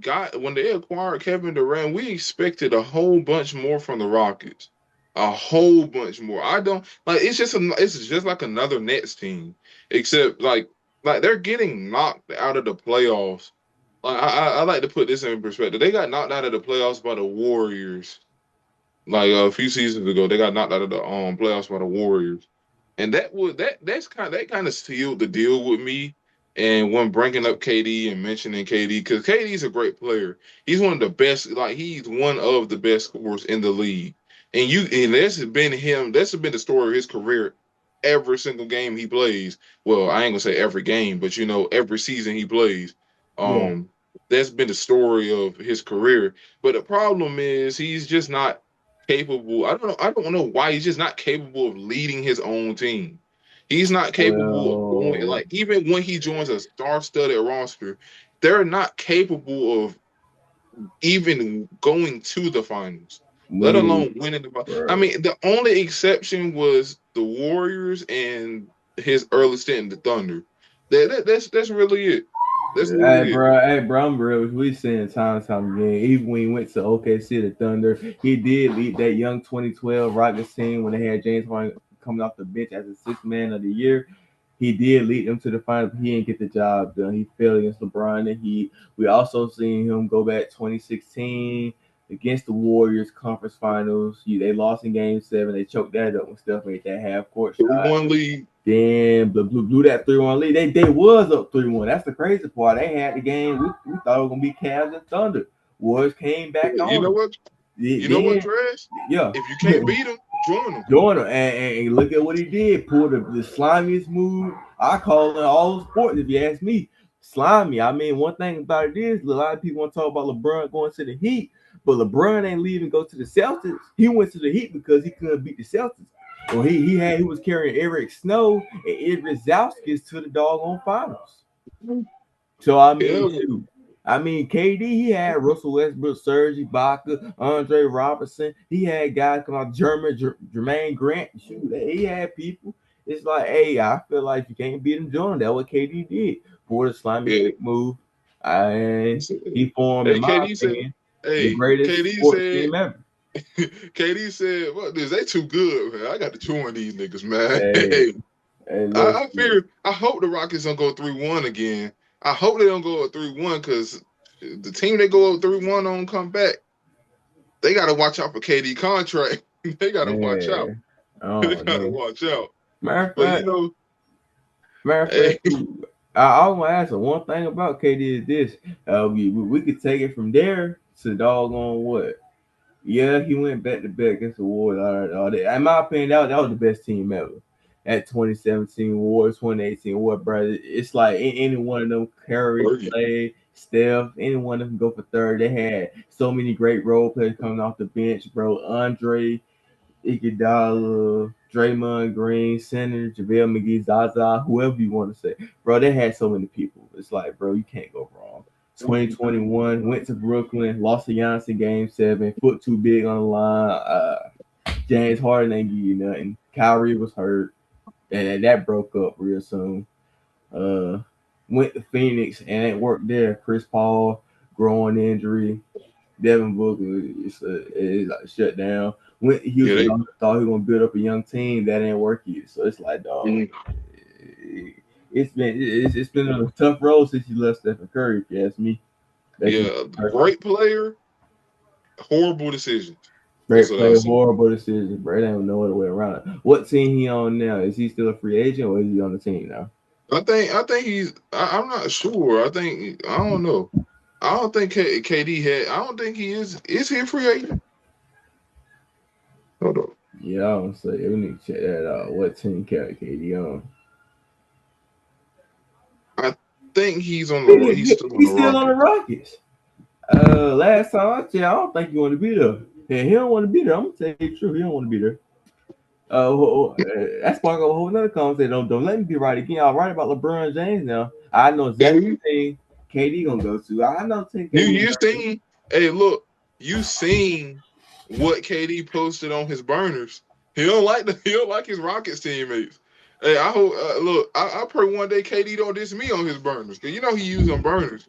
[SPEAKER 2] acquired Kevin Durant, we expected a whole bunch more from the Rockets, a whole bunch more. I don't like it's just like another Nets team, except like they're getting knocked out of the playoffs. Like I like to put this in perspective. They got knocked out of the playoffs by the Warriors like a few seasons ago. They got knocked out of the playoffs by the Warriors and that kind of sealed the deal with me. And when bringing up KD and mentioning KD, because KD's a great player, he's one of the best. Like he's one of the best scorers in the league. And this has been him. This has been the story of his career. Every single game he plays. Well, I ain't gonna say every game, but every season he plays.
[SPEAKER 1] Yeah.
[SPEAKER 2] Um, that's been the story of his career. But the problem is he's just not capable. I don't know why he's just not capable of leading his own team. He's not capable of going
[SPEAKER 1] Well,
[SPEAKER 2] like even when he joins a star-studded roster, they're not capable of even going to the finals, let
[SPEAKER 1] move,
[SPEAKER 2] alone winning the. I
[SPEAKER 1] bro.
[SPEAKER 2] mean, the only exception was the Warriors and his early stint in the Thunder. That's really it. That's what it is.
[SPEAKER 1] Hey, bro, I'm real. We saying time and time again. Even when he went to OKC, the Thunder, he did lead that young 2012 Rockets team when they had James Harden coming off the bench as the sixth man of the year. He did lead them to the finals, but he didn't get the job done. He failed against LeBron and Heat. We also seen him go back 2016 against the Warriors conference finals. They lost in game seven. They choked that up when Steph made that half court shot.
[SPEAKER 2] 3-1 lead.
[SPEAKER 1] Then blew that 3-1 lead. They was up 3-1. That's the crazy part. They had the game. We thought it was gonna be Cavs and Thunder. Warriors came back
[SPEAKER 2] You
[SPEAKER 1] on
[SPEAKER 2] know
[SPEAKER 1] them.
[SPEAKER 2] what? You know what,
[SPEAKER 1] Then
[SPEAKER 2] Trash?
[SPEAKER 1] yeah.
[SPEAKER 2] If you can't beat them, join them.
[SPEAKER 1] Jordan, and look at what he did. Pulled the slimiest move. I call it all sports, if you ask me. Slimy. I mean, one thing about it is a lot of people want to talk about LeBron going to the Heat, but LeBron ain't leaving go to the Celtics. He went to the Heat because he couldn't beat the Celtics. Well, he was carrying Eric Snow and Idris Zauskas to the doggone finals. So I mean,
[SPEAKER 2] Yeah,
[SPEAKER 1] shoot. I mean, KD, he had Russell Westbrook, Serge Ibaka, Andre Robertson. He had guys come out, Jermaine Grant. Shoot, he had people. It's like, hey, I feel like you can't beat him, John. That's what KD did for the slimy
[SPEAKER 2] yeah.
[SPEAKER 1] quick move. And he formed, in
[SPEAKER 2] Hey,
[SPEAKER 1] my
[SPEAKER 2] KD said.
[SPEAKER 1] opinion, the
[SPEAKER 2] Hey,
[SPEAKER 1] greatest
[SPEAKER 2] KD
[SPEAKER 1] sports
[SPEAKER 2] said.
[SPEAKER 1] team ever.
[SPEAKER 2] KD said, "What? This they too good, man. I got to join these niggas, man.
[SPEAKER 1] Hey,
[SPEAKER 2] Hey,
[SPEAKER 1] hey,
[SPEAKER 2] I
[SPEAKER 1] listen,
[SPEAKER 2] fear. I hope the Rockets don't go 3-1 again. I hope they don't go up 3-1 because the team they go up 3-1 on come back. They got to watch out for KD contract. They got to watch out.
[SPEAKER 1] man. I
[SPEAKER 2] They
[SPEAKER 1] don't
[SPEAKER 2] got to
[SPEAKER 1] know.
[SPEAKER 2] watch out.
[SPEAKER 1] Matter of
[SPEAKER 2] But you
[SPEAKER 1] fact,
[SPEAKER 2] know,
[SPEAKER 1] Matter of
[SPEAKER 2] hey,
[SPEAKER 1] fact, I want to ask you one thing about KD is this. We could take it from there to doggone what? Yeah, he went back to back against the Warriors. All that. In my opinion, that was the best team ever. At 2017 Warriors, 2018 Warriors, bro. It's like any one of them, Curry,
[SPEAKER 2] Fergie.
[SPEAKER 1] Clay, Steph, anyone that can go for third. They had so many great role players coming off the bench, bro. Andre, Iguodala, Draymond Green, Senator, JaVale McGee, Zaza, whoever you want to say. Bro, they had so many people. It's like, bro, you can't go wrong. 2021, went to Brooklyn, lost to Giannis in game seven, foot too big on the line. James Harden ain't give you nothing. Kyrie was hurt, and that broke up real soon. Uh, Went to Phoenix and it worked there. Chris Paul, growing injury. Devin Booker is like shut down. Went to
[SPEAKER 2] Yeah,
[SPEAKER 1] Houston,
[SPEAKER 2] they.
[SPEAKER 1] thought he was gonna build up a young team. That didn't work either. So it's like, dog,
[SPEAKER 2] Mm,
[SPEAKER 1] it's been a tough road since you left Stephen Curry. If you ask me, that's just
[SPEAKER 2] yeah,
[SPEAKER 1] personal.
[SPEAKER 2] great player, horrible decisions. That's
[SPEAKER 1] Great
[SPEAKER 2] what I
[SPEAKER 1] player,
[SPEAKER 2] see.
[SPEAKER 1] horrible decision, bro. There ain't no other way around it. What team he on now? Is he still a free agent or is he on the team now?
[SPEAKER 2] I think he's. I'm not sure. I don't know. I don't think KD had. I don't think he is. Is he a free agent? Hold on.
[SPEAKER 1] Yeah, I don't say. We need to check that out. What team carry KD on?
[SPEAKER 2] I think he's on the. He's still on the
[SPEAKER 1] He's still on the
[SPEAKER 2] Rockets.
[SPEAKER 1] Rockets. Last time I checked, I don't think he want to be there. Yeah, he don't want to be there. I'm gonna tell you the truth. He don't want to be there. That's spark up a whole another conversation. Don't let me be right again. I'll write about LeBron James now. I know
[SPEAKER 2] Yeah,
[SPEAKER 1] exactly what team KD gonna go to. I know team KD
[SPEAKER 2] you
[SPEAKER 1] gonna go to.
[SPEAKER 2] seen? Hey, look, you seen what KD posted on his burners? He don't like his Rockets teammates. Hey, I hope. Look, I pray one day KD don't diss me on his burners because you know he using burners.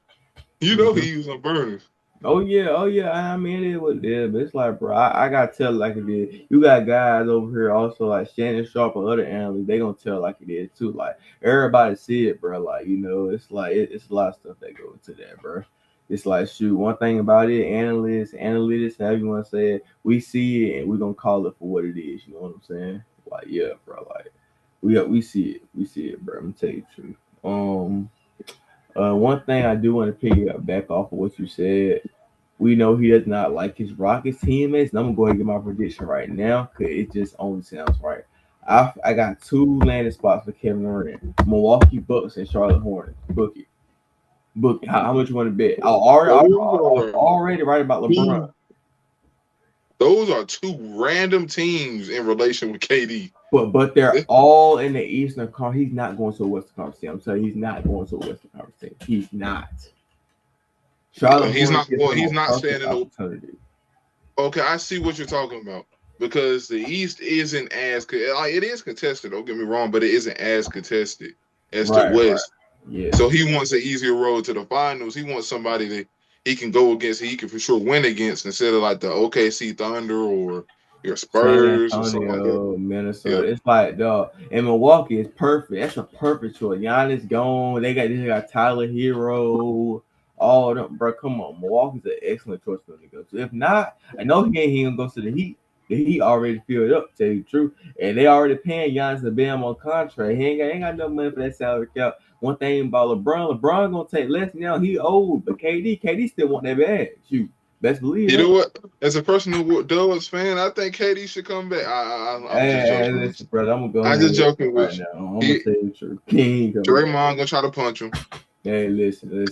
[SPEAKER 2] You know he using burners.
[SPEAKER 1] Oh yeah. I mean, it is what it is, but it's like, bro, I gotta tell it like it is. You got guys over here also like Shannon Sharp and other analysts. They gonna tell like it is too. Like everybody see it, bro. Like it's like it's a lot of stuff that go into that, bro. It's like shoot. One thing about it, analytics, however you want to say it, we see it and we gonna call it for what it is. You know what I'm saying? Like yeah, bro. Like we see it, bro. I'm gonna tell you the truth. One thing I do want to pick up back off of what you said, we know he does not like his Rockets teammates. And I'm gonna go ahead and get my prediction right now because it just only sounds right. I got two landing spots for Kevin Durant: Milwaukee Bucks and Charlotte Hornets. Book it. How much you want to bet?
[SPEAKER 2] Those
[SPEAKER 1] I
[SPEAKER 2] are
[SPEAKER 1] already right about LeBron,
[SPEAKER 2] two. Those are two random teams in relation with KD.
[SPEAKER 1] but they're all in the Eastern Conference. He's not going to a Western Conference team. I'm telling you, he's not going to a Western Conference team. He's not. Charlotte
[SPEAKER 2] He's
[SPEAKER 1] Hornets
[SPEAKER 2] not
[SPEAKER 1] gives
[SPEAKER 2] going.
[SPEAKER 1] him
[SPEAKER 2] He's
[SPEAKER 1] a
[SPEAKER 2] not
[SPEAKER 1] perfect
[SPEAKER 2] staying in the.
[SPEAKER 1] opportunity.
[SPEAKER 2] Okay, I see what you're talking about because the East isn't as like it is contested. Don't get me wrong, but it isn't as contested as the
[SPEAKER 1] Right, right.
[SPEAKER 2] West.
[SPEAKER 1] Yeah.
[SPEAKER 2] So he wants an easier road to the finals. He wants somebody that he can go against, he can for sure win against, instead of like the OKC Thunder or your
[SPEAKER 1] San
[SPEAKER 2] Spurs or something like that.
[SPEAKER 1] Antonio,
[SPEAKER 2] Yeah,
[SPEAKER 1] Minnesota. It's like dog. And Milwaukee is perfect. That's a perfect choice. Giannis gone. They got Tyler Hero. All them, bro. Come on, Milwaukee's an excellent choice for him to go to. If not, I know he ain't gonna go to the Heat. The Heat already filled up. Tell you the truth, and they already paying Giannis a bam on contract. He ain't got no money for that salary cap. One thing about LeBron gonna take less now. He old, but KD still want that bag. Shoot, best believe
[SPEAKER 2] you know
[SPEAKER 1] that.
[SPEAKER 2] what? As a person who does fan, I think KD should come back. I'm just
[SPEAKER 1] Hey,
[SPEAKER 2] joking with
[SPEAKER 1] listen,
[SPEAKER 2] you.
[SPEAKER 1] brother, I'm gonna go
[SPEAKER 2] I'm
[SPEAKER 1] ahead
[SPEAKER 2] just
[SPEAKER 1] and
[SPEAKER 2] joking
[SPEAKER 1] right
[SPEAKER 2] with
[SPEAKER 1] now.
[SPEAKER 2] you.
[SPEAKER 1] I'm gonna
[SPEAKER 2] He
[SPEAKER 1] tell you the truth. King coming back.
[SPEAKER 2] Draymond gonna try to punch him.
[SPEAKER 1] Hey, listen.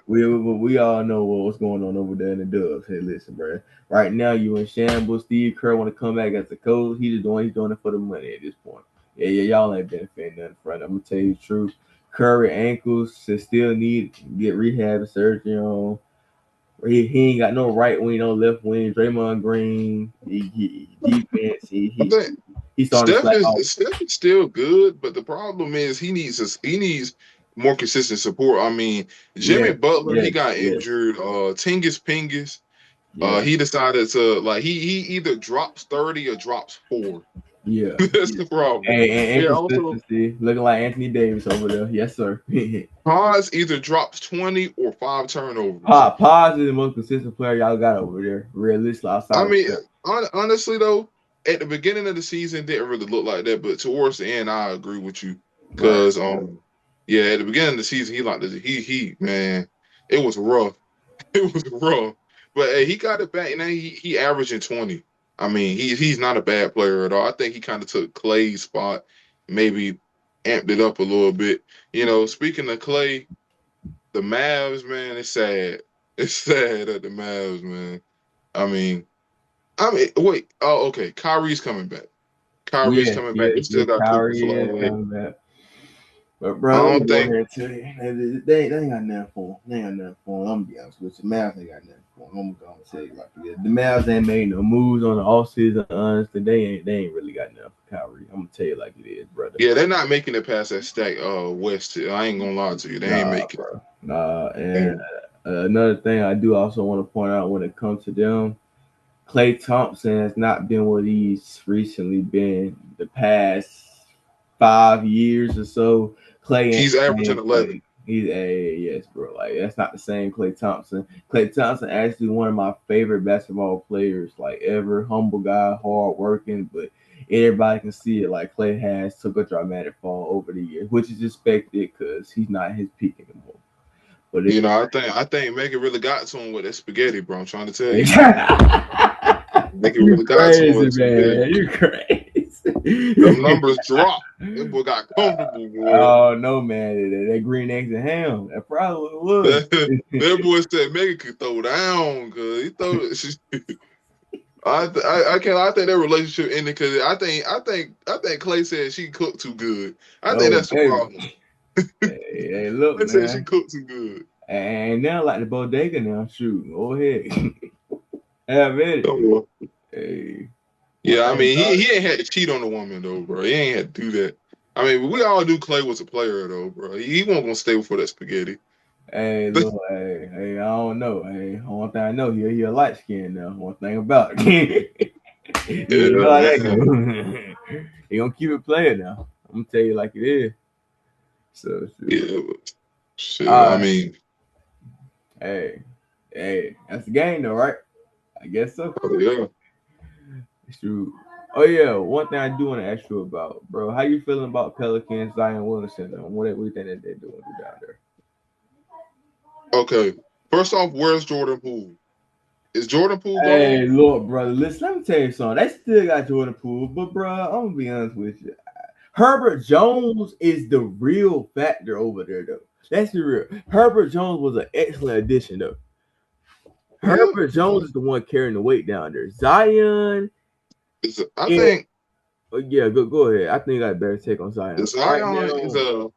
[SPEAKER 1] We all know what's going on over there in the Dubs. Hey, listen, bro. Right now, you in shambles. Steve Kerr want to come back as a coach. He's doing it for the money at this point. Yeah, y'all ain't benefiting nothing from it. I'm gonna tell you the truth. Curry ankles still need to get rehab and surgery on. He ain't got no right wing, no left wing. Draymond Green, he defense.
[SPEAKER 2] I think
[SPEAKER 1] He's starting to slack off.
[SPEAKER 2] Steph is still good, but the problem is he needs more consistent support. I mean, Jimmy
[SPEAKER 1] Yes,
[SPEAKER 2] Butler, he
[SPEAKER 1] yes,
[SPEAKER 2] got
[SPEAKER 1] yes.
[SPEAKER 2] injured. Tingus Pingus,
[SPEAKER 1] Yeah,
[SPEAKER 2] he decided to like he either drops 30 or drops four.
[SPEAKER 1] yeah,
[SPEAKER 2] That's
[SPEAKER 1] yeah.
[SPEAKER 2] the problem.
[SPEAKER 1] And
[SPEAKER 2] Yeah, also
[SPEAKER 1] consistency, looking like Anthony Davis over there. Yes, sir.
[SPEAKER 2] Paz either drops 20 or five turnovers.
[SPEAKER 1] Paz is the most consistent player y'all got over there. Realistically,
[SPEAKER 2] I
[SPEAKER 1] outside of
[SPEAKER 2] mean,
[SPEAKER 1] Steph.
[SPEAKER 2] honestly though, at the beginning of the season, didn't really look like that, but towards the end, I agree with you
[SPEAKER 1] Right.
[SPEAKER 2] because yeah, at the beginning of the season, he man, it was rough. It was rough, but hey, he got it back, and then he averaging 20. I mean, he's not a bad player at all. I think he kind of took Clay's spot, maybe amped it up a little bit. You know, speaking of Clay, the Mavs, man, it's sad. It's sad at the Mavs, man. I mean, wait. Oh, okay. Kyrie's coming back. Kyrie's
[SPEAKER 1] Yes,
[SPEAKER 2] coming back. They
[SPEAKER 1] yes,
[SPEAKER 2] still
[SPEAKER 1] yes.
[SPEAKER 2] got Cooper
[SPEAKER 1] Kyrie is
[SPEAKER 2] Flag.
[SPEAKER 1] coming back. But
[SPEAKER 2] I
[SPEAKER 1] bro, let me
[SPEAKER 2] don't
[SPEAKER 1] go
[SPEAKER 2] think
[SPEAKER 1] ahead and tell you, they ain't got nothing for him. They ain't got nothing for him. I'm gonna be honest with you. Mavs ain't got nothing for him. I'm gonna tell you like it is. The Mavs ain't made no moves on the off season. Honestly, they ain't really got nothing for Kyrie. I'm gonna tell you like it is, brother.
[SPEAKER 2] yeah, they're not making it past that stack West. I ain't gonna lie to you. They ain't
[SPEAKER 1] Nah,
[SPEAKER 2] making
[SPEAKER 1] bro. Nah, and
[SPEAKER 2] it.
[SPEAKER 1] another thing I do also want to point out when it comes to them, Clay Thompson has not been what he's recently been the past 5 years or so. Clay ain't
[SPEAKER 2] He's
[SPEAKER 1] the
[SPEAKER 2] averaging
[SPEAKER 1] same
[SPEAKER 2] 11.
[SPEAKER 1] Clay. He's a yes, bro. Like that's not the same Clay Thompson. Clay Thompson actually one of my favorite basketball players, like ever. Humble guy, hard working, but everybody can see it. Like Clay has took a dramatic fall over the years, which is expected because he's not his peak anymore. But
[SPEAKER 2] You know, I think Megan really got to him with that spaghetti, bro. I'm trying to tell you. Megan
[SPEAKER 1] you
[SPEAKER 2] really got to him with
[SPEAKER 1] crazy,
[SPEAKER 2] that spaghetti.
[SPEAKER 1] man. You
[SPEAKER 2] Them
[SPEAKER 1] crazy.
[SPEAKER 2] numbers dropped. That boy got comfortable, boy.
[SPEAKER 1] Oh no, man! That green eggs and ham. That probably was.
[SPEAKER 2] That boy said Megan could throw down because he throw. I can't. I think their relationship ended because I think Clay said she cooked too good. I think
[SPEAKER 1] Oh
[SPEAKER 2] that's the
[SPEAKER 1] baby.
[SPEAKER 2] problem.
[SPEAKER 1] Hey, look,
[SPEAKER 2] They said she
[SPEAKER 1] man.
[SPEAKER 2] cooked too good.
[SPEAKER 1] And now like the bodega now. Shoot, go ahead. Have it.
[SPEAKER 2] Come on.
[SPEAKER 1] Hey, one
[SPEAKER 2] Yeah, I
[SPEAKER 1] thing
[SPEAKER 2] mean
[SPEAKER 1] about
[SPEAKER 2] he ain't had to cheat on the woman though, bro. He ain't had to do that. I mean, we all knew Clay was a player though, bro. He wasn't gonna stay for that spaghetti.
[SPEAKER 1] hey, look, hey, I don't know. Hey, one thing I know, he a light skin now. One thing about it. You
[SPEAKER 2] Yeah,
[SPEAKER 1] know how that
[SPEAKER 2] man.
[SPEAKER 1] go. He gonna keep it playing now. I'm gonna tell you like it is. So shoot.
[SPEAKER 2] Yeah, but shit.
[SPEAKER 1] All
[SPEAKER 2] I
[SPEAKER 1] right.
[SPEAKER 2] mean,
[SPEAKER 1] Hey, that's the game though, right? I guess so.
[SPEAKER 2] yeah.
[SPEAKER 1] Shoot. Oh yeah, one thing I do want to ask you about, bro. How you feeling about Pelicans, Zion Williamson, and what do you think that they're doing down there?
[SPEAKER 2] Okay. First off, where's Jordan Poole? Is Jordan Poole
[SPEAKER 1] Hey,
[SPEAKER 2] gone?
[SPEAKER 1] look, brother. Listen, let me tell you something. They still got Jordan Poole, but bro, I'm gonna be honest with you. Herbert Jones is the real factor over there, though. That's the real. Herbert Jones was an excellent addition, though.
[SPEAKER 2] Yeah.
[SPEAKER 1] Herbert Jones is the one carrying the weight down there. Zion,
[SPEAKER 2] I
[SPEAKER 1] it,
[SPEAKER 2] think
[SPEAKER 1] yeah, go ahead. I think I got a better take on Zion right
[SPEAKER 2] Zion is
[SPEAKER 1] now.
[SPEAKER 2] a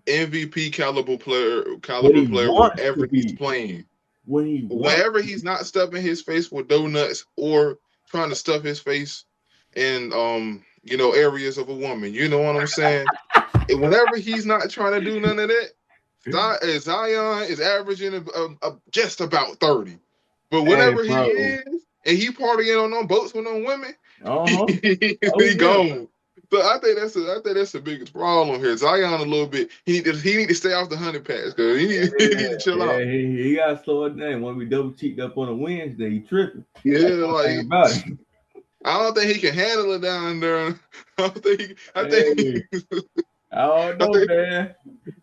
[SPEAKER 2] MVP
[SPEAKER 1] When
[SPEAKER 2] caliber
[SPEAKER 1] he
[SPEAKER 2] player
[SPEAKER 1] wants to
[SPEAKER 2] wherever he's
[SPEAKER 1] be,
[SPEAKER 2] playing.
[SPEAKER 1] when he wants,
[SPEAKER 2] Wherever he's not stuffing his face with donuts or trying to stuff his face in areas of a woman. You know what I'm saying? And whenever he's not trying to do none of that, Zion is averaging just about 30. But
[SPEAKER 1] Hey,
[SPEAKER 2] whenever he
[SPEAKER 1] bro.
[SPEAKER 2] is, and he partying on them boats with them women,
[SPEAKER 1] Uh-huh. Oh
[SPEAKER 2] he
[SPEAKER 1] yeah.
[SPEAKER 2] gone. So I think that's the biggest problem here. Zion a little bit. He need to stay off the honey patch because he need to chill
[SPEAKER 1] Yeah,
[SPEAKER 2] out.
[SPEAKER 1] he got to slow it down. When we double cheeked up on a Wednesday, he tripping. That's
[SPEAKER 2] Yeah,
[SPEAKER 1] one thing
[SPEAKER 2] like
[SPEAKER 1] about it.
[SPEAKER 2] I don't think he can handle it down there. I don't think. I think.
[SPEAKER 1] Hey, I don't
[SPEAKER 2] I
[SPEAKER 1] know,
[SPEAKER 2] think
[SPEAKER 1] man.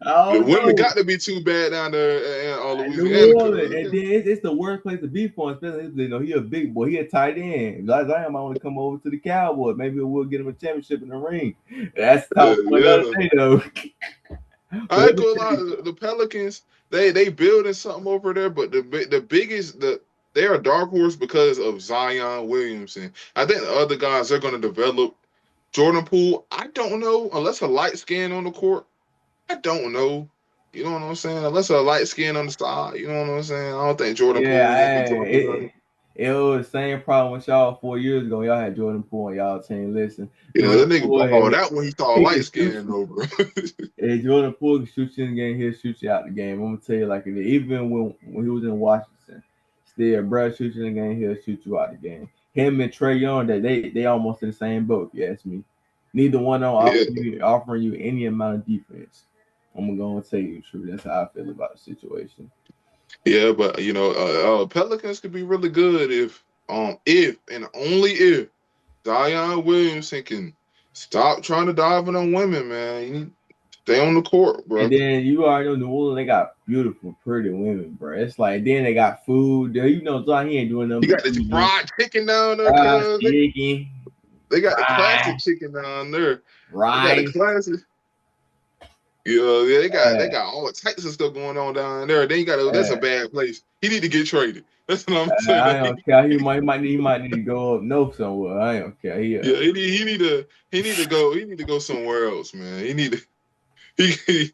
[SPEAKER 1] I
[SPEAKER 2] the
[SPEAKER 1] don't
[SPEAKER 2] women
[SPEAKER 1] know.
[SPEAKER 2] got to be too bad down there in
[SPEAKER 1] New
[SPEAKER 2] Louisiana.
[SPEAKER 1] Orleans,
[SPEAKER 2] Cause
[SPEAKER 1] and then it's the worst place to be for him. Especially, he a big boy. He a tight end. Zion might want to come over to the Cowboys. Maybe we'll get him a championship in the ring. That's talk for another
[SPEAKER 2] yeah,
[SPEAKER 1] day, though. But
[SPEAKER 2] I
[SPEAKER 1] let
[SPEAKER 2] ain't
[SPEAKER 1] me
[SPEAKER 2] gonna
[SPEAKER 1] tell
[SPEAKER 2] lie.
[SPEAKER 1] you,
[SPEAKER 2] The Pelicans, they building something over there, but the biggest they are a dark horse because of Zion Williamson. I think the other guys are going to develop. Jordan Poole, I don't know unless a light skin on the court. I don't know. You know what I'm saying? Unless a light skin on the side, you know what I'm saying? I don't think Jordan
[SPEAKER 1] yeah,
[SPEAKER 2] Poole gonna be dropping nothing.
[SPEAKER 1] it was the same problem with y'all 4 years ago. Y'all had Jordan Poole on y'all team. Listen,
[SPEAKER 2] Yeah,
[SPEAKER 1] Jordan
[SPEAKER 2] that nigga
[SPEAKER 1] Poole,
[SPEAKER 2] balled out when he saw a
[SPEAKER 1] he
[SPEAKER 2] light
[SPEAKER 1] can shoot.
[SPEAKER 2] skin though, bro.
[SPEAKER 1] Hey, Jordan Poole can shoot you in the game. He'll shoot you out the game. I'm gonna tell you like it is. Even when he was in Washington, still, bro, shoot you in the game. He'll shoot you out the game. Him and Trey Young, that they almost in the same boat. If you ask me, neither one of them
[SPEAKER 2] Yeah,
[SPEAKER 1] offering you any amount of defense. I'm gonna tell you the truth. That's how I feel about the situation.
[SPEAKER 2] yeah, but you know, Pelicans could be really good if and only if Zion Williamson can stop trying to dive in on women, man. You need to stay on the court,
[SPEAKER 1] And
[SPEAKER 2] bro.
[SPEAKER 1] then you already know New Orleans, they got beautiful, pretty women, bro. It's like then they got food. You know, Zion, he ain't doing nothing
[SPEAKER 2] You
[SPEAKER 1] but
[SPEAKER 2] got the
[SPEAKER 1] eating,
[SPEAKER 2] fried chicken down there,
[SPEAKER 1] fried
[SPEAKER 2] cuz
[SPEAKER 1] chicken,
[SPEAKER 2] they got the classic
[SPEAKER 1] fries,
[SPEAKER 2] chicken down there. They got the
[SPEAKER 1] rice.
[SPEAKER 2] classic. Yeah, they
[SPEAKER 1] Uh,
[SPEAKER 2] got all types of stuff going on down there. Then you got that's a
[SPEAKER 1] uh,
[SPEAKER 2] bad place. He need to get traded. That's what I'm
[SPEAKER 1] I
[SPEAKER 2] saying.
[SPEAKER 1] don't care. He might need to go up north somewhere. I don't care.
[SPEAKER 2] Yeah, he need to go somewhere else, man. He need to he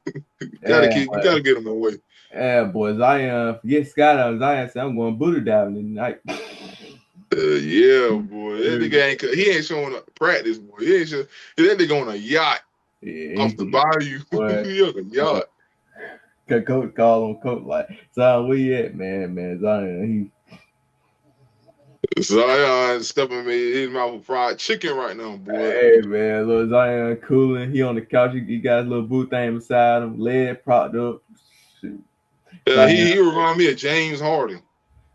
[SPEAKER 2] gotta
[SPEAKER 1] Yeah,
[SPEAKER 2] keep you gotta get him away.
[SPEAKER 1] yeah, boy. Zion, forget Scott. Zion said, I'm going Buddha diving tonight.
[SPEAKER 2] Yeah, boy. That
[SPEAKER 1] Yeah,
[SPEAKER 2] nigga he ain't showing up to practice, boy. He ain't show, that nigga on a yacht off the bayou.
[SPEAKER 1] boy.
[SPEAKER 2] He on a
[SPEAKER 1] Boy.
[SPEAKER 2] yacht.
[SPEAKER 1] Coach call him coach like Zion, where you at, man? Man, Zion,
[SPEAKER 2] Zion stuffing me his mouth with fried chicken right now, boy.
[SPEAKER 1] hey man, little Zion cooling. He on the couch. He got his little boo thing beside him, leg propped up. Shoot. Zion.
[SPEAKER 2] He remind me of James Harden.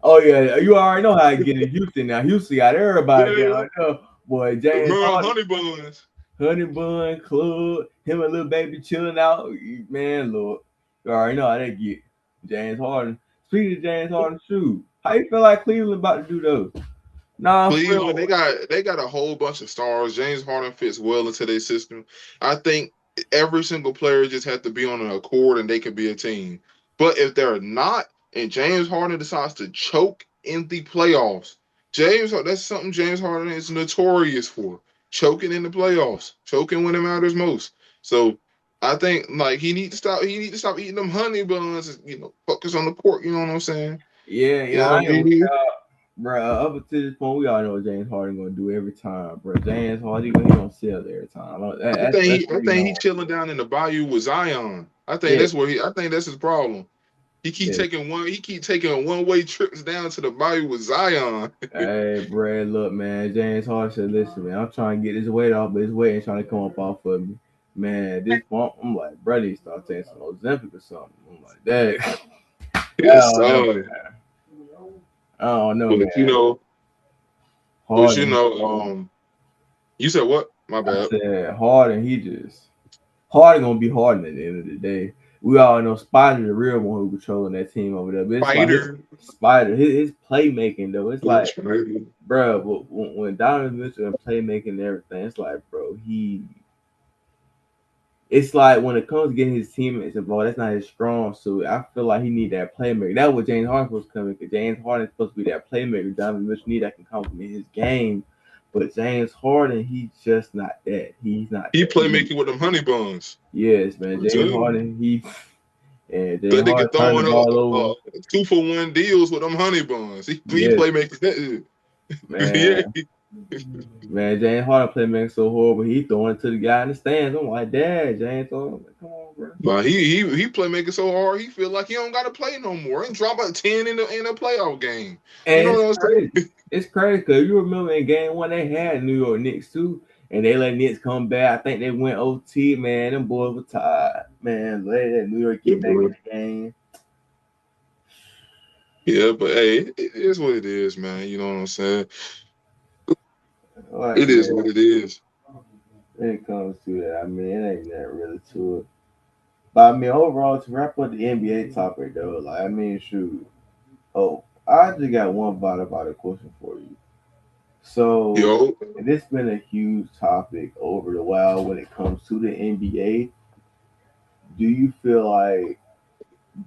[SPEAKER 1] Oh yeah, you already know how I get in Houston now. Houston got everybody
[SPEAKER 2] Yeah.
[SPEAKER 1] down there. Boy, James
[SPEAKER 2] Remember
[SPEAKER 1] Harden,
[SPEAKER 2] Honey Buns?
[SPEAKER 1] Honey Bun Club, him and little baby chilling out. Man, look, you already know how they get. James Harden. Speaking of James Harden, shoot, how you feel like Cleveland about to do those? Nah, for
[SPEAKER 2] Cleveland,
[SPEAKER 1] real.
[SPEAKER 2] they got a whole bunch of stars. James Harden fits well into their system. I think every single player just has to be on an accord and they can be a team. But if they're not, and James Harden decides to choke in the playoffs, that's something James Harden is notorious for. Choking in the playoffs, choking when it matters most. So I think like he need to stop eating them honey buns, you know, focus on the court, you know what I'm saying?
[SPEAKER 1] Yeah,
[SPEAKER 2] You
[SPEAKER 1] yeah,
[SPEAKER 2] know
[SPEAKER 1] I
[SPEAKER 2] what I
[SPEAKER 1] ain't gonna
[SPEAKER 2] mean?
[SPEAKER 1] bro. Up until this point, we all know what James Harden gonna do every time, bro. James Harden, he gonna sell every time. That's
[SPEAKER 2] I
[SPEAKER 1] what we
[SPEAKER 2] think
[SPEAKER 1] know.
[SPEAKER 2] he chilling down in the bayou with Zion.
[SPEAKER 1] Yeah,
[SPEAKER 2] I think that's his problem.
[SPEAKER 1] yeah.
[SPEAKER 2] He keep taking one way trips down to the bayou with Zion.
[SPEAKER 1] Hey, bro, look, man. James Harden said, "Listen, man, I'm trying to get this weight off, but his weight ain't trying to come up off of me." Man, this point, I'm like, bro, he start taking some Ozempic or something. I'm like, that. I
[SPEAKER 2] Yes,
[SPEAKER 1] don't know,
[SPEAKER 2] sir.
[SPEAKER 1] man. I don't know,
[SPEAKER 2] But
[SPEAKER 1] man.
[SPEAKER 2] you
[SPEAKER 1] Harden,
[SPEAKER 2] know, you said what? My
[SPEAKER 1] I
[SPEAKER 2] bad.
[SPEAKER 1] said Harden. He just Harden gonna be Harden at the end of the day. We all know Spider, the real one who controlling that team over there. But it's like his
[SPEAKER 2] Fighter.
[SPEAKER 1] Spider, his playmaking though. It's like,
[SPEAKER 2] Spider.
[SPEAKER 1] bro, when Donovan Mitchell and playmaking and everything, it's like, bro, it's like when it comes to getting his teammates involved, that's not his strong suit. I feel like he need that playmaker. That's what James Harden supposed to come in because James Harden is supposed to be that playmaker. Donovan Mitchell need that can complement his game. But James Harden, he's just not that. He's not
[SPEAKER 2] He
[SPEAKER 1] that.
[SPEAKER 2] play making with them honey buns.
[SPEAKER 1] Yes, man.
[SPEAKER 2] I'm
[SPEAKER 1] James
[SPEAKER 2] telling you.
[SPEAKER 1] Harden, James
[SPEAKER 2] That nigga
[SPEAKER 1] Harden turned the
[SPEAKER 2] throwing
[SPEAKER 1] ball over.
[SPEAKER 2] 2-for-1 deals with them honey buns. He
[SPEAKER 1] Yes,
[SPEAKER 2] play making that.
[SPEAKER 1] man.
[SPEAKER 2] Yeah.
[SPEAKER 1] Man, James Harden playmaking so horrible. He throwing it to the guy in the stands. I'm like, Dad, James, come on, bro.
[SPEAKER 2] But he play making so hard, he feel like he don't gotta play no more and drop a 10 in a playoff game. You
[SPEAKER 1] And
[SPEAKER 2] know
[SPEAKER 1] it's
[SPEAKER 2] what I'm
[SPEAKER 1] crazy.
[SPEAKER 2] saying?
[SPEAKER 1] It's crazy because you remember in game one they had New York Knicks too, and they let Knicks come back. I think they went OT. Man, them boys were tired. Man, let New York
[SPEAKER 2] Yeah,
[SPEAKER 1] get back in the game.
[SPEAKER 2] yeah, but hey, it is what it is, man. You know what I'm saying?
[SPEAKER 1] Like
[SPEAKER 2] It is
[SPEAKER 1] man,
[SPEAKER 2] what it is.
[SPEAKER 1] when it comes to that, I mean, it ain't that really to it. But I mean, overall, to wrap up the NBA topic though, like I mean, shoot. Oh, I just got one body question for you. So,
[SPEAKER 2] Yo,
[SPEAKER 1] and it's been a huge topic over the while when it comes to the NBA. Do you feel like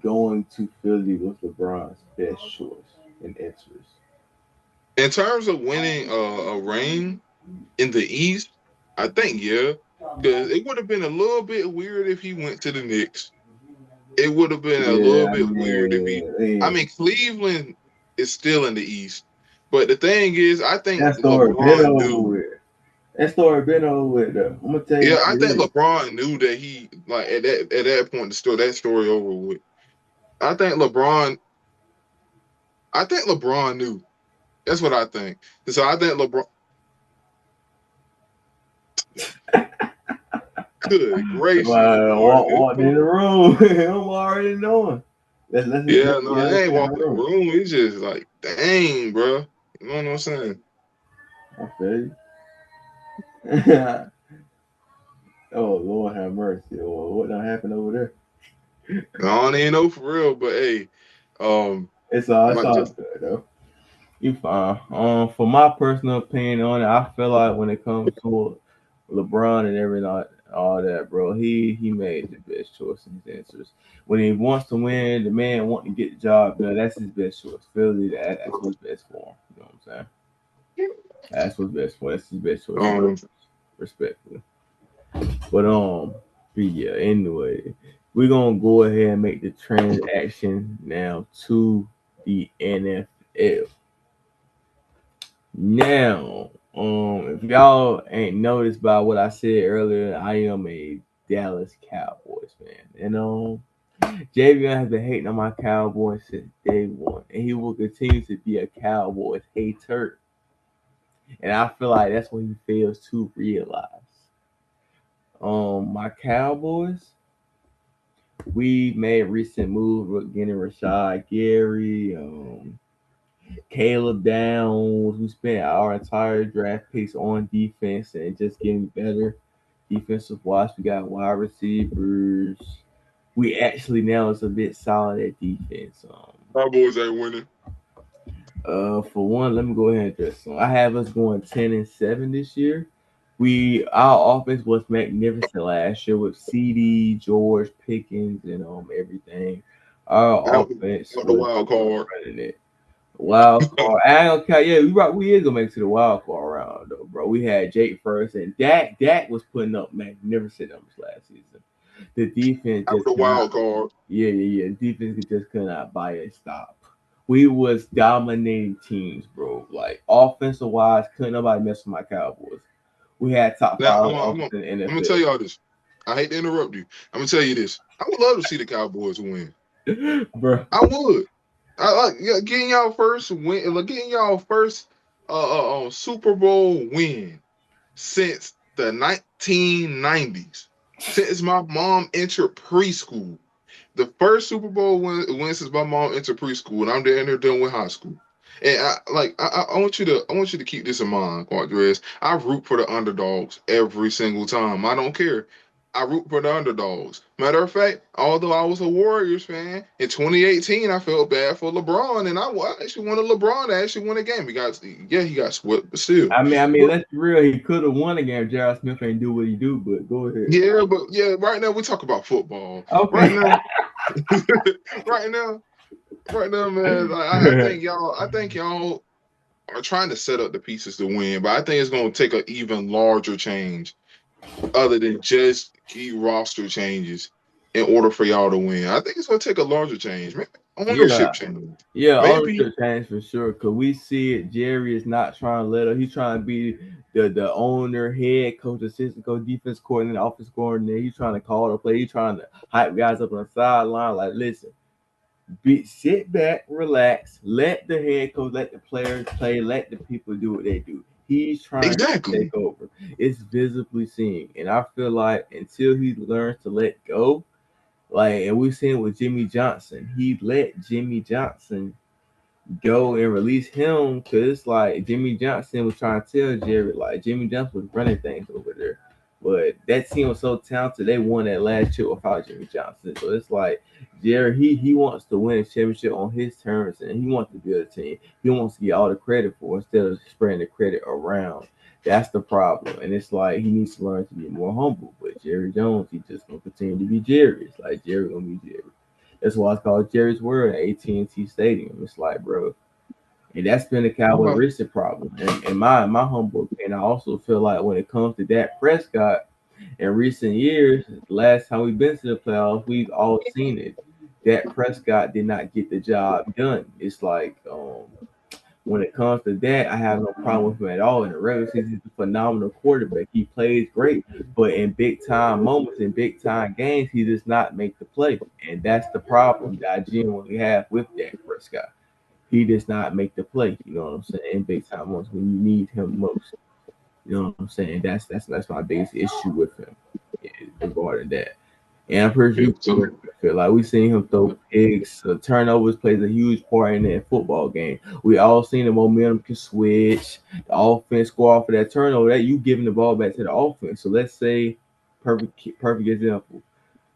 [SPEAKER 1] going to Philly was LeBron's best choice in interest?
[SPEAKER 2] in terms of winning a ring in the East, I think yeah, because it would have been a little bit weird if he went to the Knicks. It would have been a little
[SPEAKER 1] Yeah, I
[SPEAKER 2] bit weird if he.
[SPEAKER 1] mean,
[SPEAKER 2] I
[SPEAKER 1] yeah,
[SPEAKER 2] mean, Cleveland is still in the East, but the thing is, I think
[SPEAKER 1] that story been
[SPEAKER 2] LeBron
[SPEAKER 1] over
[SPEAKER 2] knew.
[SPEAKER 1] with. That story been over with though. I'm gonna tell you
[SPEAKER 2] Yeah,
[SPEAKER 1] how
[SPEAKER 2] I
[SPEAKER 1] it
[SPEAKER 2] think
[SPEAKER 1] is.
[SPEAKER 2] LeBron knew that he like at that point the story that story over with. I think LeBron. I think LeBron knew. That's what I think. And so I think LeBron. Good gracious, boy.
[SPEAKER 1] Walked in the room. I'm already knowing. Let's just
[SPEAKER 2] Yeah,
[SPEAKER 1] jump the
[SPEAKER 2] no, I ain't
[SPEAKER 1] elephant in the
[SPEAKER 2] walking the
[SPEAKER 1] room.
[SPEAKER 2] room. It's just like, dang, bro. You know what I'm saying?
[SPEAKER 1] I feel you. Oh Lord have mercy. Oh, what done happened over there?
[SPEAKER 2] I don't even know for real, but hey, um,
[SPEAKER 1] It's
[SPEAKER 2] my
[SPEAKER 1] all
[SPEAKER 2] just
[SPEAKER 1] good though. You fine. For my personal opinion on it, I feel like when it comes to LeBron and everything, all that, bro, he made the best choice in his answers. When he wants to win, the man want to get the job done. That's his best choice. Philly, that's what's best for him. You know what I'm saying? That's what's best for. That's his best choice.
[SPEAKER 2] um,
[SPEAKER 1] Respectfully. But but yeah. Anyway, we're gonna go ahead and make the transaction now to the NFL. Now, if y'all ain't noticed by what I said earlier, I am a Dallas Cowboys fan. And Javion has been hating on my Cowboys since day one, and he will continue to be a Cowboys hater. And I feel like that's what he fails to realize. My Cowboys, we made recent moves with getting Rashad Gary, Caleb Downs. We spent our entire draft picks on defense and just getting better defensive wise. We got wide receivers. We actually now is a bit solid at defense.
[SPEAKER 2] Cowboys ain't winning.
[SPEAKER 1] For one, let me go ahead and address some. I have us going 10-7 this year. Our offense was magnificent last year with CD, George Pickens, and everything. Our
[SPEAKER 2] That
[SPEAKER 1] offense
[SPEAKER 2] was the
[SPEAKER 1] was
[SPEAKER 2] wild card.
[SPEAKER 1] running it. Wild card. I ain't okay. Yeah, we right. We is gonna make it to the wild card round though, bro. We had Jake first, and Dak. Dak was putting up magnificent numbers last season. The defense
[SPEAKER 2] That was
[SPEAKER 1] just
[SPEAKER 2] the
[SPEAKER 1] could not.
[SPEAKER 2] wild card.
[SPEAKER 1] Yeah. The defense just could not buy a stop. We was dominating teams, bro. Like offensive wise, couldn't nobody mess with my Cowboys. We had top
[SPEAKER 2] Now
[SPEAKER 1] five
[SPEAKER 2] I'm gonna, I'm
[SPEAKER 1] offense
[SPEAKER 2] gonna,
[SPEAKER 1] in the
[SPEAKER 2] I'm gonna tell
[SPEAKER 1] NFL.
[SPEAKER 2] y'all this. I hate to interrupt you. I'm gonna tell you this. I would love to see the Cowboys win.
[SPEAKER 1] Bro,
[SPEAKER 2] I would. I like yeah, getting y'all first win, like getting y'all first Super Bowl win since the 1990s. Since my mom entered preschool. The first Super Bowl win since my mom entered preschool, and I'm there and they're done with high school. And I want you to keep this in mind, Quadres. I root for the underdogs every single time. I don't care. I root for the underdogs. Matter of fact, although I was a Warriors fan in 2018, I felt bad for LeBron, and I actually wanted LeBron to actually win a game. He got swept, but still.
[SPEAKER 1] I mean,
[SPEAKER 2] But
[SPEAKER 1] let's be real. He could have won again if Jared Smith ain't do what he do. But go ahead.
[SPEAKER 2] yeah, but yeah, right now we talk about football. Right
[SPEAKER 1] Okay.
[SPEAKER 2] now, right now, right now, man. I think y'all are trying to set up the pieces to win, but I think it's going to take an even larger change, other than just key roster changes, in order for y'all to win. I think it's going to take a larger change, man.
[SPEAKER 1] Yeah,
[SPEAKER 2] ownership change.
[SPEAKER 1] yeah,
[SPEAKER 2] Maybe
[SPEAKER 1] ownership change for sure. Cause we see it. Jerry is not trying to let up. He's trying to be the owner, head coach, assistant coach, defense coordinator, offense coordinator. He's trying to call the play. He's trying to hype guys up on the sideline. Like, listen, sit back, relax, let the head coach, let the players play, let the people do what they do. He's trying to
[SPEAKER 2] exactly.
[SPEAKER 1] take over. It's visibly seen, and I feel like until he learns to let go, like, and we've seen it with Jimmy Johnson, he let Jimmy Johnson go and release him because like Jimmy Johnson was trying to tell Jerry, like Jimmy Johnson was running things over there. But that team was so talented, they won that last chip without Jimmy Johnson. So it's like Jerry, he wants to win a championship on his terms, and he wants to build a team. He wants to get all the credit for it instead of spreading the credit around. That's the problem, and it's like he needs to learn to be more humble. But Jerry Jones, he just gonna continue to be Jerry. It's like Jerry gonna be Jerry. That's why it's called Jerry's World at AT&T Stadium. It's like, bro, and that's been the Cowboy
[SPEAKER 2] Uh,
[SPEAKER 1] recent problem. And in my humble opinion, I also feel like when it comes to Dak Prescott in recent years, last time we've been to the playoffs, we've all seen it. Dak Prescott did not get the job done. It's like when it comes to that, I have no problem with him at all. In the regular season, he's a phenomenal quarterback. He plays great, but in big time moments, in big time games, he does not make the play, and that's the problem that I genuinely have with Dak Prescott. He does not make the play. You know what I'm saying? In big time moments when you need him most. You know what I'm saying? That's my biggest issue with him regarding that. And I'm pretty sure
[SPEAKER 2] yeah,
[SPEAKER 1] you
[SPEAKER 2] so
[SPEAKER 1] feel like we seen him throw picks. Turnovers plays a huge part in that football game. We all seen the momentum can switch. The offense score off of that turnover. That you giving the ball back to the offense. So let's say perfect example.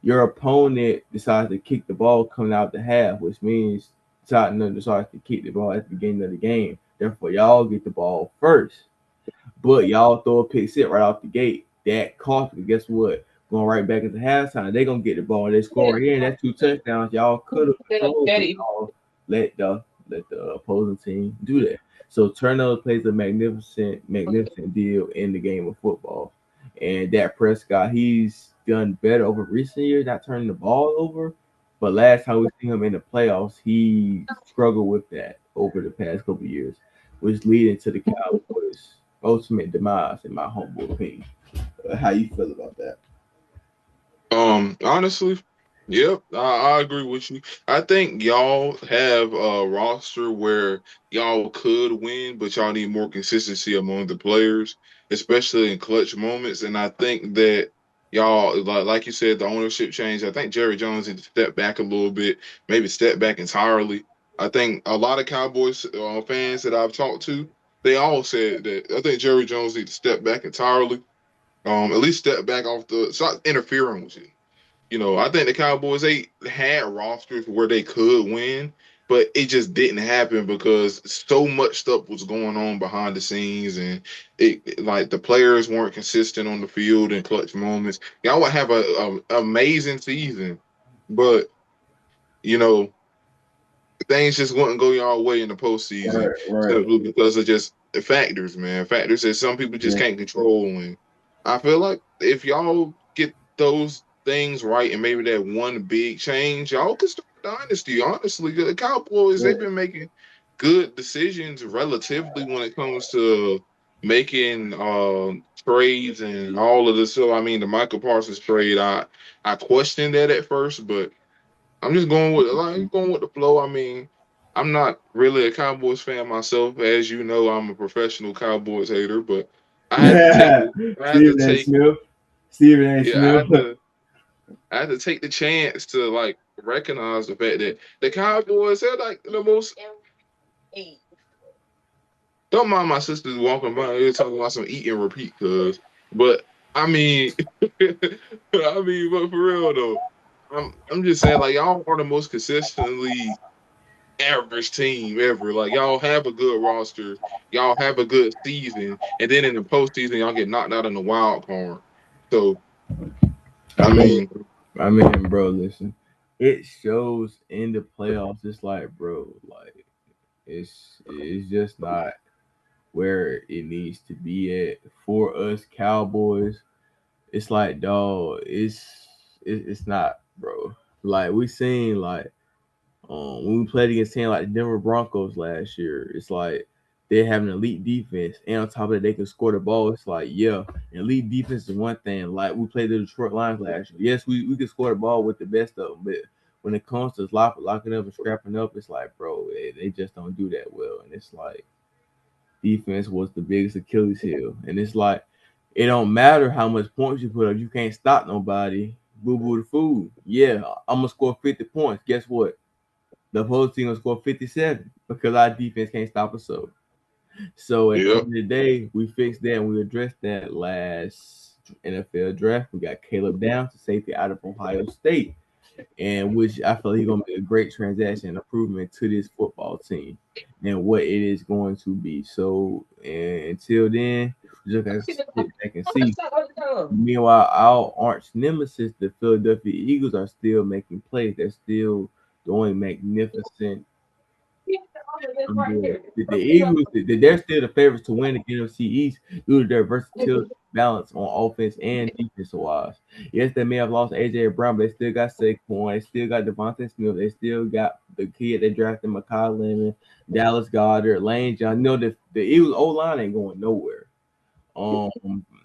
[SPEAKER 1] Your opponent decides to kick the ball coming out the half, which means Tottenham decides to kick the ball at the beginning of the game. Therefore, y'all get the ball first. But y'all throw a pick sit right off the gate. That cost me. Guess what? Going right back into halftime, they gonna get the ball and they score right here. And that's two touchdowns y'all could have controlled, but y'all let the opposing team do that. So turnover plays a magnificent deal in the game of football. And that Prescott, he's done better over recent years, not turning the ball over. But last time we see him in the playoffs, he struggled with that over the past couple of years, which leading to the Cowboys' ultimate demise, in my humble opinion. How you feel about that?
[SPEAKER 2] Honestly, yep, I agree with you. I think y'all have a roster where y'all could win, but y'all need more consistency among the players, especially in clutch moments. And I think that y'all, like you said, the ownership change. I think Jerry Jones needs to step back a little bit, maybe step back entirely. I think a lot of Cowboys fans that I've talked to, they all said that I think Jerry Jones needs to step back entirely. At least step back off start interfering with you. I think the Cowboys they had rosters where they could win, but it just didn't happen because so much stuff was going on behind the scenes, and like the players weren't consistent on the field in clutch moments. Y'all would have a amazing season, but you know things just wouldn't go y'all way in the postseason
[SPEAKER 1] Right, right.
[SPEAKER 2] simply because of just the factors, man. Factors that some people just
[SPEAKER 1] Yeah.
[SPEAKER 2] can't control. And I feel like if y'all get those things right and maybe that one big change, y'all can start a dynasty. Honestly, the Cowboys they've been making good decisions relatively when it comes to making trades and all of this. So I mean, the Michael Parsons trade, I questioned that at first, but I'm just going with the flow. I mean, I'm not really a Cowboys fan myself, as you know. I'm a professional Cowboys hater, but I had to take
[SPEAKER 1] Yeah.
[SPEAKER 2] the I had to
[SPEAKER 1] Stephen A.
[SPEAKER 2] take
[SPEAKER 1] Smith. Stephen A.
[SPEAKER 2] yeah I
[SPEAKER 1] Smith.
[SPEAKER 2] had to I had to take the chance to like recognize the fact that the Cowboys are like the most. Don't mind my sisters walking by here talking about some eat and repeat, cuz. But I mean, but for real though, I'm just saying like y'all are the most consistently average team ever. Like y'all have a good roster, y'all have a good season, and then in the postseason y'all get knocked out in the wild card. So
[SPEAKER 1] I
[SPEAKER 2] I
[SPEAKER 1] mean,
[SPEAKER 2] mean,
[SPEAKER 1] bro, listen. It shows in the playoffs. It's like, bro, like it's just not where it needs to be at for us Cowboys. It's like, dog, it's not, bro. Like we seen, like When we played against team like the Denver Broncos last year, it's like they have an elite defense, and on top of that, they can score the ball. It's like, yeah, elite defense is one thing. Like we played the Detroit Lions last year. Yes, we can score the ball with the best of them, but when it comes to locking up and scrapping up, it's like, bro, they just don't do that well. And it's like defense was the biggest Achilles heel, and it's like it don't matter how much points you put up, you can't stop nobody. Boo boo the food. Yeah, I'm gonna score 50 points. Guess what? The opposing team will score 57 because our defense can't stop us. So at the end
[SPEAKER 2] Yep.
[SPEAKER 1] of the day, we fixed that and we addressed that last NFL draft. We got Caleb Downs, the safety out of Ohio State, and which I feel he's gonna be a great transaction improvement to this football team and what it is going to be. So and until then, we just gotta sit back and see. Meanwhile, our arch nemesis, the Philadelphia Eagles, are still making plays. They're still doing magnificent. The Eagles, they're still the favorites to win the NFC East due to their versatility, balance on offense and defensive wise. Yes, they may have lost AJ Brown, but they still got Saquon, they still got Devontae Smith, they still got the kid they drafted, Mekhi Lemon, Dallas Goddard, Lane John. You know the Eagles O line ain't going nowhere.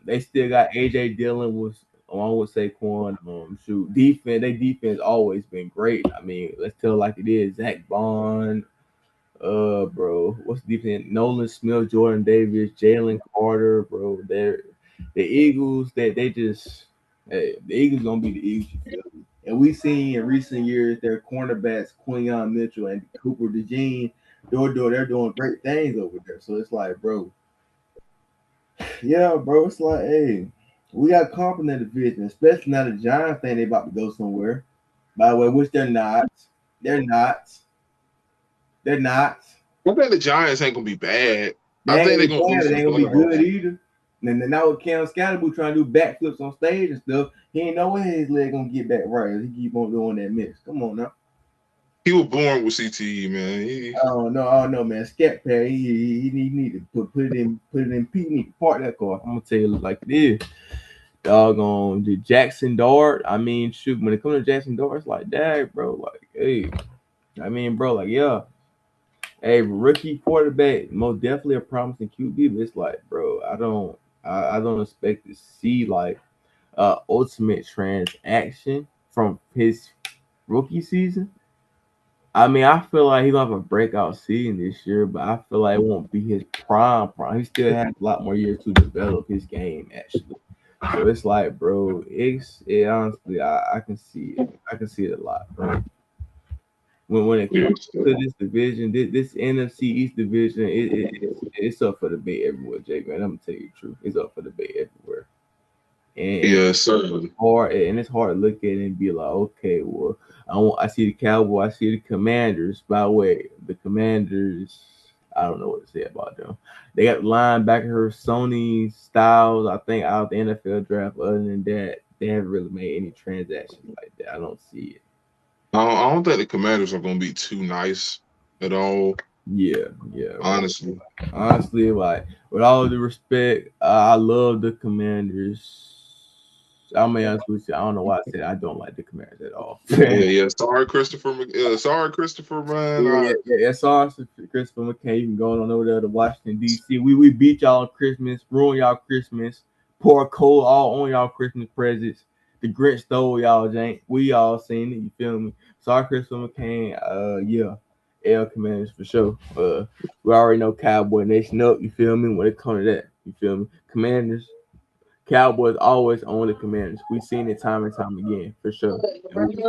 [SPEAKER 1] They still got AJ Dillon was along with Saquon. Shoot, defense, they defense always been great. I mean, let's tell it like it is. Zach Bond, bro, what's the defense? Nolan Smith, Jordan Davis, Jalen Carter, bro. They're the Eagles. They just, hey, the Eagles gonna be the Eagles. You feel me? And we seen in recent years their cornerbacks Quinyon Mitchell and Cooper DeJean. They're doing great things over there. So it's like, bro, yeah, bro. It's like, hey, we got confidence in the division, especially now the Giants think they about to go somewhere. By the way, which they're not. They're not. They're not.
[SPEAKER 2] I think the Giants ain't gonna be bad.
[SPEAKER 1] They
[SPEAKER 2] I
[SPEAKER 1] ain't
[SPEAKER 2] think
[SPEAKER 1] gonna
[SPEAKER 2] they're
[SPEAKER 1] be
[SPEAKER 2] gonna
[SPEAKER 1] bad,
[SPEAKER 2] lose
[SPEAKER 1] but they
[SPEAKER 2] some
[SPEAKER 1] ain't gonna be good
[SPEAKER 2] playoffs.
[SPEAKER 1] either. And then now with Cam Scatterbo trying to do backflips on stage and stuff, he ain't no way his leg gonna get back right. He keep on doing that mix. Come on now.
[SPEAKER 2] He was born with CTE, man.
[SPEAKER 1] I don't know, man. Scat Pad, he need to put it in P. He need to park that car. I'm gonna tell you like it is. Doggone the Jackson Dart. I mean, shoot, when it comes to Jackson Dart, it's like, dang, bro, like, hey, I mean, bro, like, yeah, hey, rookie quarterback, most definitely a promising QB, but it's like, bro, I don't expect to see like ultimate transaction from his rookie season. I mean, I feel like he's gonna have a breakout season this year, but I feel like it won't be his prime. He still has a lot more years to develop his game, actually. So it's like, bro, honestly, I can see it. I can see it a lot, bro. When it comes
[SPEAKER 2] Yes,
[SPEAKER 1] to this division, this NFC East division, it's up for debate everywhere, Jake. Man, I'm gonna tell you the truth. It's up for debate everywhere, and
[SPEAKER 2] yes, sir.
[SPEAKER 1] it's hard to look at it and be like, okay, well, I see the Cowboys, I see the Commanders. By the way, the Commanders, I don't know what to say about them. They got linebacker Sony Styles, I think, out of the NFL draft. Other than that, they haven't really made any transactions like that. I don't see it.
[SPEAKER 2] I don't think the Commanders are gonna be too nice at all.
[SPEAKER 1] Yeah, yeah.
[SPEAKER 2] Honestly,
[SPEAKER 1] Honestly, like with all due respect, I love the Commanders. I'm gonna be honest with you. I don't know why I said I don't like the Commanders at all.
[SPEAKER 2] yeah, yeah. Sorry, Christopher. Sorry, Christopher, man.
[SPEAKER 1] Yeah. Sorry, Christopher McKay. You can go on over there to Washington D.C. We beat y'all on Christmas, ruin y'all Christmas, pour coal all on y'all Christmas presents. The Grinch stole y'all jank. We all seen it. You feel me? Sorry, Christopher McCain. Yeah, L Commanders for sure. We already know Cowboy Nation up. You feel me? When it comes to that, you feel me? Commanders, Cowboys always own the Commanders. We seen it time and time again for sure. And we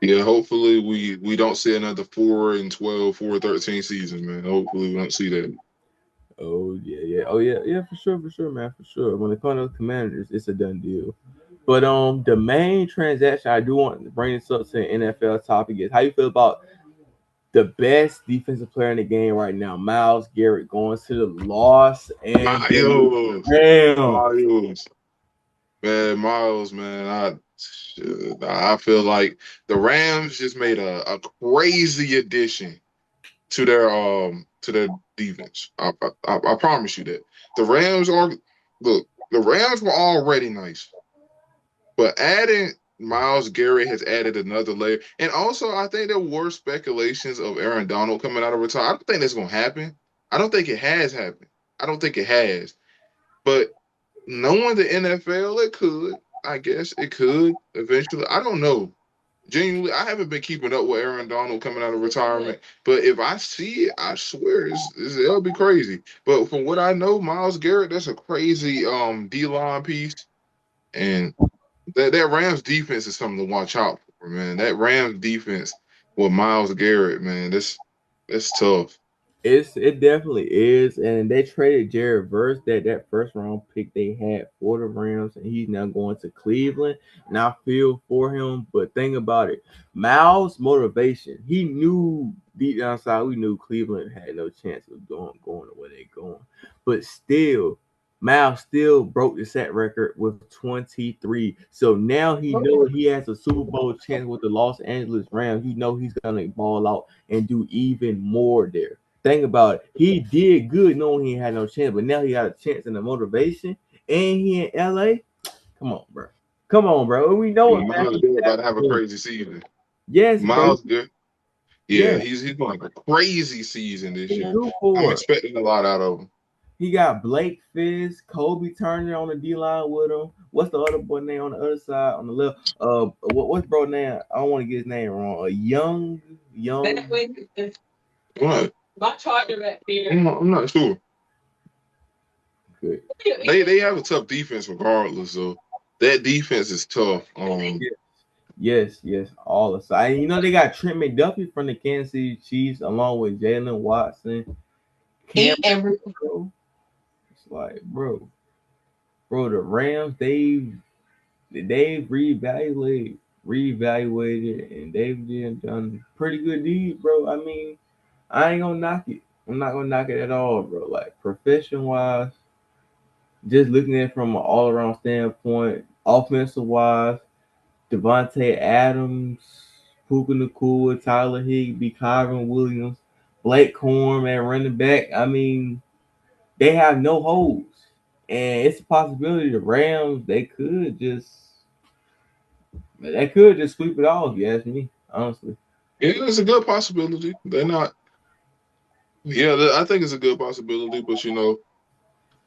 [SPEAKER 2] Yeah, hopefully we don't see another 4-12, 4-13 season, man. Hopefully we don't see that.
[SPEAKER 1] Oh yeah. Oh yeah, for sure, man, for sure. When it comes to Commanders, it's a done deal. But the main transaction I do want to bring this up to the NFL topic is how you feel about the best defensive player in the game right now, Miles Garrett, going to the Los Angeles
[SPEAKER 2] Miles,
[SPEAKER 1] Rams.
[SPEAKER 2] Miles, man, Miles, man. I feel like the Rams just made a crazy addition to their defense. I promise you that the Rams are look. The Rams were already nice, but adding Miles Garrett has added another layer. And also, I think there were speculations of Aaron Donald coming out of retirement. I don't think that's going to happen. I don't think it has happened. I don't think it has. But knowing the NFL, it could. I guess it could eventually. I don't know. Genuinely, I haven't been keeping up with Aaron Donald coming out of retirement. But if I see it, I swear it'll be crazy. But from what I know, Miles Garrett, that's a crazy D line piece. And that Rams defense is something to watch out for, man. That Rams defense with Miles Garrett, man, that's tough.
[SPEAKER 1] It definitely is, and they traded Jared Verse, that first round pick they had for the Rams, and he's now going to Cleveland. And I feel for him, but think about it, Miles' motivation. He knew deep down inside, we knew Cleveland had no chance of going the way they going, but still. Miles still broke the set record with 23. So now he knows he has a Super Bowl chance with the Los Angeles Rams. He know he's gonna ball out and do even more there. Think about it. He did good knowing he had no chance, but now he got a chance and the motivation, and he in LA. Come on, bro. Come on, bro. We know it, man.
[SPEAKER 2] Miles Garrett about to have a crazy season.
[SPEAKER 1] Yes, bro.
[SPEAKER 2] Miles Garrett, yeah,
[SPEAKER 1] Yes,
[SPEAKER 2] he's going to have a crazy season this
[SPEAKER 1] he
[SPEAKER 2] year.
[SPEAKER 1] do
[SPEAKER 2] I'm
[SPEAKER 1] for it.
[SPEAKER 2] expecting a lot out of him.
[SPEAKER 1] He got Blake Fizz, Kobe Turner on the D line with him. What's the other boy name on the other side on the left? What's bro name? I don't want to get his name wrong. Young.
[SPEAKER 2] What? My charger back there. I'm not sure.
[SPEAKER 1] Good.
[SPEAKER 2] They have a tough defense regardless, so that defense is tough.
[SPEAKER 1] Yes, all aside. You know they got Trent McDuffie from the Kansas City Chiefs along with Jalen Watson, Cam. Bro. It's like, bro, the Rams they've reevaluated, and they've done pretty good deeds, bro. I mean, I ain't gonna knock it. I'm not gonna knock it at all, bro. Like profession wise, just looking at it from an all around standpoint, offensive wise, Devontae Adams, Puka Nakua, Tyler Higbee, Kyron Williams, Blake Corm at running back. I mean, they have no holes. And it's a possibility the Rams they could just sweep it off, you ask me, honestly.
[SPEAKER 2] Yeah, it's a good possibility. They're not. Yeah, I think it's a good possibility, but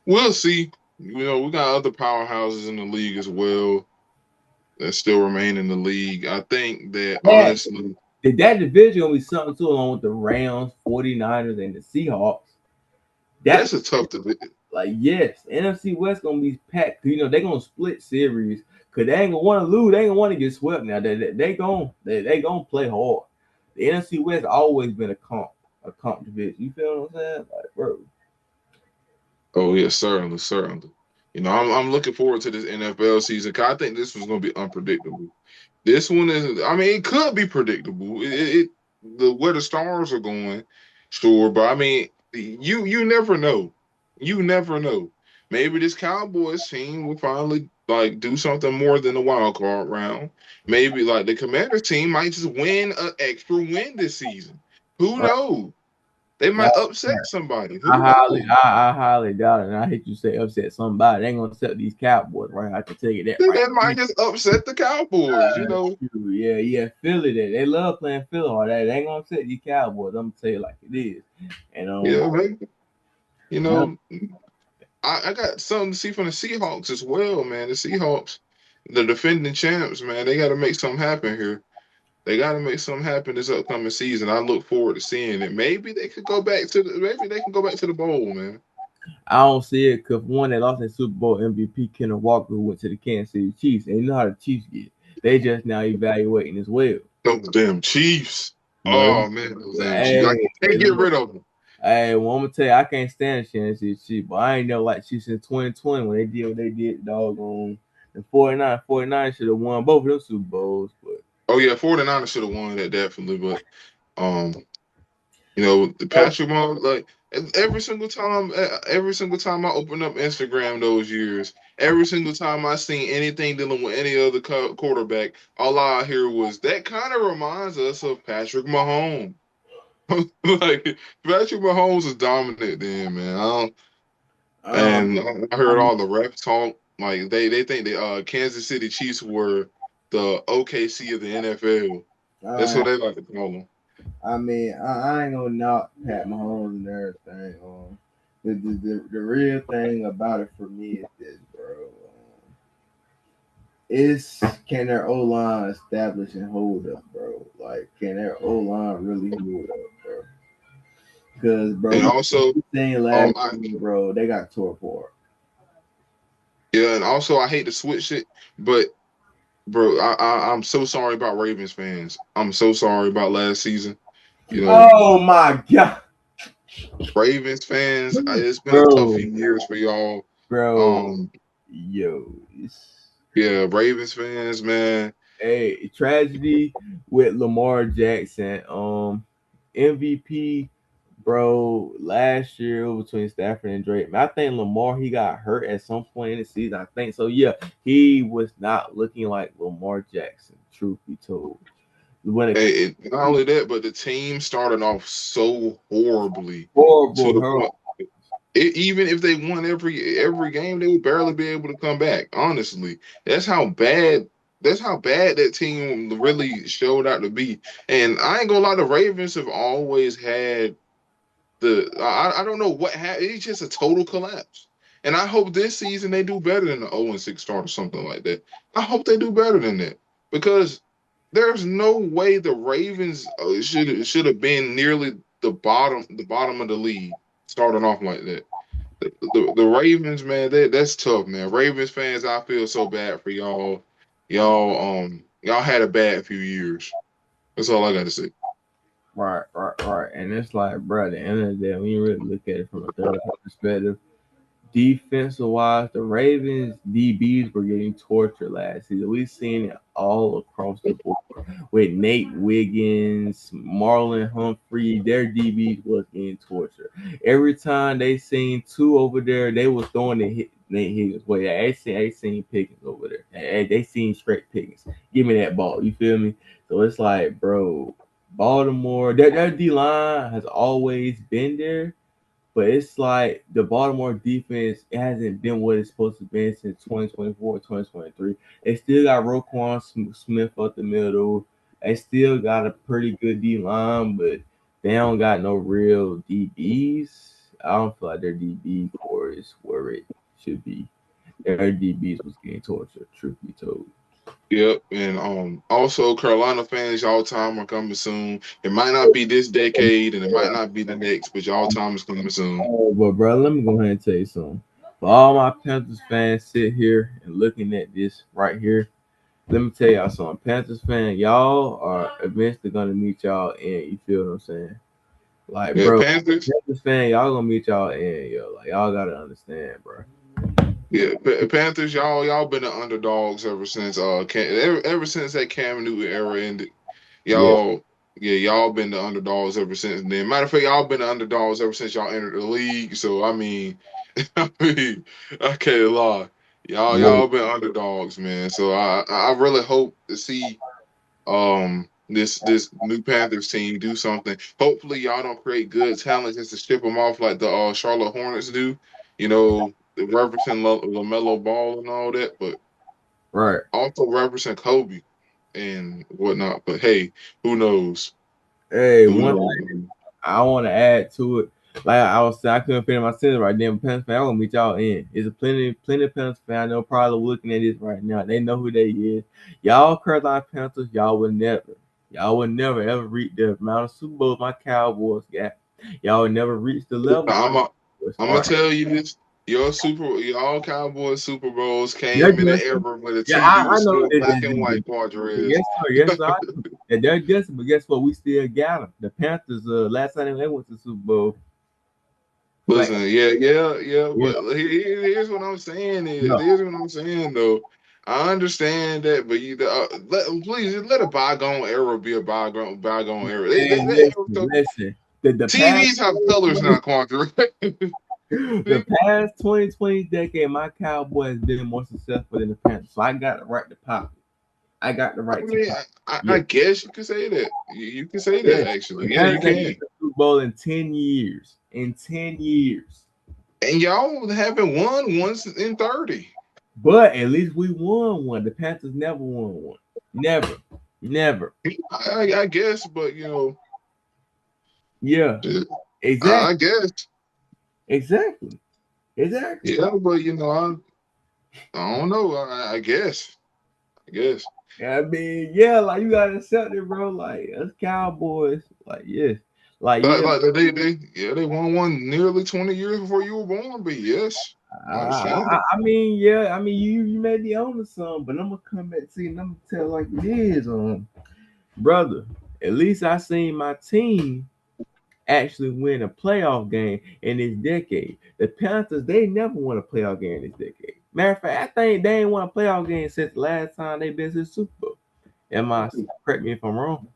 [SPEAKER 2] we'll see. We got other powerhouses in the league as well that still remain in the league. I think that
[SPEAKER 1] That
[SPEAKER 2] honestly,
[SPEAKER 1] that division gonna be something too, along with the Rams, 49ers, and the Seahawks. That's
[SPEAKER 2] that's a tough division.
[SPEAKER 1] like yes, NFC West gonna be packed. You know they gonna split series because they ain't gonna want to lose. They ain't gonna want to get swept. Now they gonna play hard. The NFC West always been a comp division. You feel what I'm saying? Like bro,
[SPEAKER 2] Oh yeah, certainly, certainly. I'm looking forward to this NFL season because I think this was going to be unpredictable. This one is. I mean, it could be predictable. The where the stars are going, sure, but I mean, you never know. You never know. Maybe this Cowboys team will finally like do something more than the wild card round. Maybe like the Commanders team might just win an extra win this season. Who
[SPEAKER 1] right?
[SPEAKER 2] knows? They
[SPEAKER 1] Yeah,
[SPEAKER 2] might upset somebody.
[SPEAKER 1] I
[SPEAKER 2] Who
[SPEAKER 1] highly,
[SPEAKER 2] knows?
[SPEAKER 1] I, I highly doubt it. And I hate you say upset somebody. They ain't gonna upset these Cowboys, right? I can tell you that right.
[SPEAKER 2] They might just upset the Cowboys.
[SPEAKER 1] Yeah, Philly. They love playing Philly hard. They ain't gonna upset these Cowboys. I'm gonna tell you like it is. And
[SPEAKER 2] Yeah, man. You
[SPEAKER 1] no,
[SPEAKER 2] know, I got something to see from the Seahawks as well, man. The Seahawks, the defending champs, man, they got to make something happen here. They got to make something happen this upcoming season. I look forward to seeing it. Maybe they can go back to the bowl, man.
[SPEAKER 1] I don't see it because one, they lost their Super Bowl MVP, Kenneth Walker, who went to the Kansas City Chiefs. And you know how the Chiefs get. They just now evaluating as well.
[SPEAKER 2] Those damn Chiefs.
[SPEAKER 1] Well,
[SPEAKER 2] Oh man, those damn Chiefs. I
[SPEAKER 1] hey,
[SPEAKER 2] can't get rid of them.
[SPEAKER 1] well, I'm gonna tell you, I can't stand the Kansas City Chiefs, but I ain't never like Chiefs in 2020 when they did what they did, dog. On the 49 should have won both of them Super Bowls, but
[SPEAKER 2] Oh yeah, 49ers should have won that definitely, but um, the
[SPEAKER 1] oh,
[SPEAKER 2] Patrick Mahomes, like every single time I open up Instagram those years, every single time I seen anything dealing with any other quarterback, all I hear was that kind of reminds us of Patrick Mahomes. Like Patrick Mahomes is dominant then, man.
[SPEAKER 1] um,
[SPEAKER 2] And I heard all the ref talk. Like they think the Kansas City Chiefs were. the OKC of the NFL. That's
[SPEAKER 1] I
[SPEAKER 2] what they like to call them.
[SPEAKER 1] I mean, I ain't gonna knock Pat Mahomes and everything. The real thing about it for me is this, bro. Is can their O line establish and hold up, bro? Like, can their O line really hold up, bro? Because, bro,
[SPEAKER 2] And also,
[SPEAKER 1] we seen last
[SPEAKER 2] um, I,
[SPEAKER 1] year, bro, they got tore apart.
[SPEAKER 2] yeah, and also I hate to switch it, but bro, I'm so sorry about Ravens fans. I'm so sorry about last season. You know,
[SPEAKER 1] Oh my god,
[SPEAKER 2] Ravens fans, it's been a tough
[SPEAKER 1] bro,
[SPEAKER 2] few years for y'all.
[SPEAKER 1] bro,
[SPEAKER 2] Um,
[SPEAKER 1] yo,
[SPEAKER 2] yeah, Ravens fans, man.
[SPEAKER 1] hey, tragedy with Lamar Jackson. MVP, bro. Last year it was between Stafford and Drake. Man, I think Lamar he got hurt at some point in the season. I think so. Yeah, he was not looking like Lamar Jackson. Truth be told, when it
[SPEAKER 2] Not only that, but the team started off so horribly to
[SPEAKER 1] horrible,
[SPEAKER 2] the
[SPEAKER 1] horrible.
[SPEAKER 2] point. Even if they won every game, they would barely be able to come back. Honestly, that's how bad. That's how bad that team really showed out to be. And I ain't gonna lie, the Ravens have always had I don't know what happened. It's just a total collapse. And I hope this season they do better than the 0-6 start or something like that. I hope they do better than that because there's no way the Ravens should have been nearly the bottom of the league starting off like that. The Ravens, man, that's tough, man. Ravens fans, I feel so bad for y'all. Y'all had a bad few years. That's all I got to say.
[SPEAKER 1] Right, right, right. And it's like, bro, at the end of the day, when you really look at it from a third perspective, defensive wise, the Ravens DBs were getting tortured last season. We've seen it all across the board with Nate Wiggins, Marlon Humphrey. Their DBs was getting tortured. Every time they seen two over there, they was throwing the hit Nate Higgins. Well, yeah, they seen Pickens over there. They seen straight Pickens. Give me that ball. You feel me? So it's like, bro, Baltimore, their D line has always been there, but it's like the Baltimore defense, it hasn't been what it's supposed to be since 2024, 2023. They still got Roquan Smith up the middle. They still got a pretty good D line, but they don't got no real DBs. I don't feel like their DB core is where it should be. Their DBs was getting tortured, truth be told.
[SPEAKER 2] Yep, and also Carolina fans, y'all time are coming soon. It might not be this decade, and it might not be the next, but y'all time is coming soon.
[SPEAKER 1] Oh, but bro, let me go ahead and tell you something. For all my Panthers fans sit here and looking at this right here, let me tell y'all something. Panthers fan, y'all are eventually gonna meet y'all in. You feel what I'm saying? Like,
[SPEAKER 2] Yeah,
[SPEAKER 1] bro,
[SPEAKER 2] Panthers.
[SPEAKER 1] Panthers fan, y'all gonna meet y'all in, yo. Like, y'all gotta understand, bro.
[SPEAKER 2] Yeah, Panthers. Y'all been the underdogs ever since ever since that Cam Newton era ended.
[SPEAKER 1] Yeah,
[SPEAKER 2] Y'all, yeah, y'all been the underdogs ever since then. Matter of fact, y'all been the underdogs ever since y'all entered the league. So I mean, I mean, I can't lie.
[SPEAKER 1] yeah,
[SPEAKER 2] Y'all been underdogs, man. So I really hope to see this new Panthers team do something. Hopefully y'all don't create good talent just to ship them off like the Charlotte Hornets do. You know, referencing LaMelo Ball and all that, but
[SPEAKER 1] right.
[SPEAKER 2] also referencing Kobe and whatnot. But hey, who knows?
[SPEAKER 1] Hey,
[SPEAKER 2] Who
[SPEAKER 1] one
[SPEAKER 2] knows?
[SPEAKER 1] I want to add to it. Like I was saying, I couldn't finish my sentence right then. Panthers fan, I'm gonna meet y'all in. There's a plenty of Panthers fan. I know probably looking at this right now. They know who they is. Y'all Carolina Panthers, y'all would never ever reach the amount of Super Bowls my Cowboys got. Y'all would never reach the level.
[SPEAKER 2] I'm a, I'm
[SPEAKER 1] All
[SPEAKER 2] gonna
[SPEAKER 1] right.
[SPEAKER 2] tell you this. Y'all Cowboys Super Bowls
[SPEAKER 1] They're
[SPEAKER 2] came in an
[SPEAKER 1] just,
[SPEAKER 2] era when the
[SPEAKER 1] yeah,
[SPEAKER 2] TV
[SPEAKER 1] I
[SPEAKER 2] was
[SPEAKER 1] know
[SPEAKER 2] still black and
[SPEAKER 1] that.
[SPEAKER 2] white, Padres.
[SPEAKER 1] Yes, sir. Yes, sir. I know. And they're just, but guess what? We still got them. The Panthers. Last time they went to the Super Bowl. Flat.
[SPEAKER 2] Listen, yeah,
[SPEAKER 1] Yeah.
[SPEAKER 2] but here's what I'm saying is,
[SPEAKER 1] No.
[SPEAKER 2] here's what I'm saying though. I understand that, but please just let a bygone era be a bygone era.
[SPEAKER 1] Man,
[SPEAKER 2] That era
[SPEAKER 1] listen,
[SPEAKER 2] so,
[SPEAKER 1] listen. The past
[SPEAKER 2] TVs have colors now, Quandre.
[SPEAKER 1] the past 2020 decade, my Cowboys been more successful than the Panthers. So I got the right to pop it. I got the
[SPEAKER 2] I
[SPEAKER 1] right to
[SPEAKER 2] mean,
[SPEAKER 1] pop it.
[SPEAKER 2] I
[SPEAKER 1] Yeah.
[SPEAKER 2] guess you could say that. You can say
[SPEAKER 1] Yeah.
[SPEAKER 2] that
[SPEAKER 1] The
[SPEAKER 2] actually. Yeah, you
[SPEAKER 1] Panthers ain't been
[SPEAKER 2] can.
[SPEAKER 1] to the Super Bowl in 10 years. In 10 years.
[SPEAKER 2] And y'all haven't won once in 30.
[SPEAKER 1] But at least we won one. The Panthers never won one. Never, never.
[SPEAKER 2] I guess, but
[SPEAKER 1] Yeah,
[SPEAKER 2] I
[SPEAKER 1] exactly,
[SPEAKER 2] guess,
[SPEAKER 1] exactly, exactly.
[SPEAKER 2] yeah, but I don't know. I guess, I guess.
[SPEAKER 1] I mean, yeah, like you gotta accept it, bro. Like us Cowboys, like yes, like yeah.
[SPEAKER 2] Like they won one nearly 20 years before you were born. But yes, I understand it.
[SPEAKER 1] I mean, yeah, I mean, you may be on to some, but I'm gonna come back to you and I'm gonna tell like it is, brother. At least I seen my team actually win a playoff game in this decade. The Panthers, they never won a playoff game in this decade. Matter of fact, I think they ain't won a playoff game since the last time they been to the Super Bowl. Am I correct me if I'm wrong?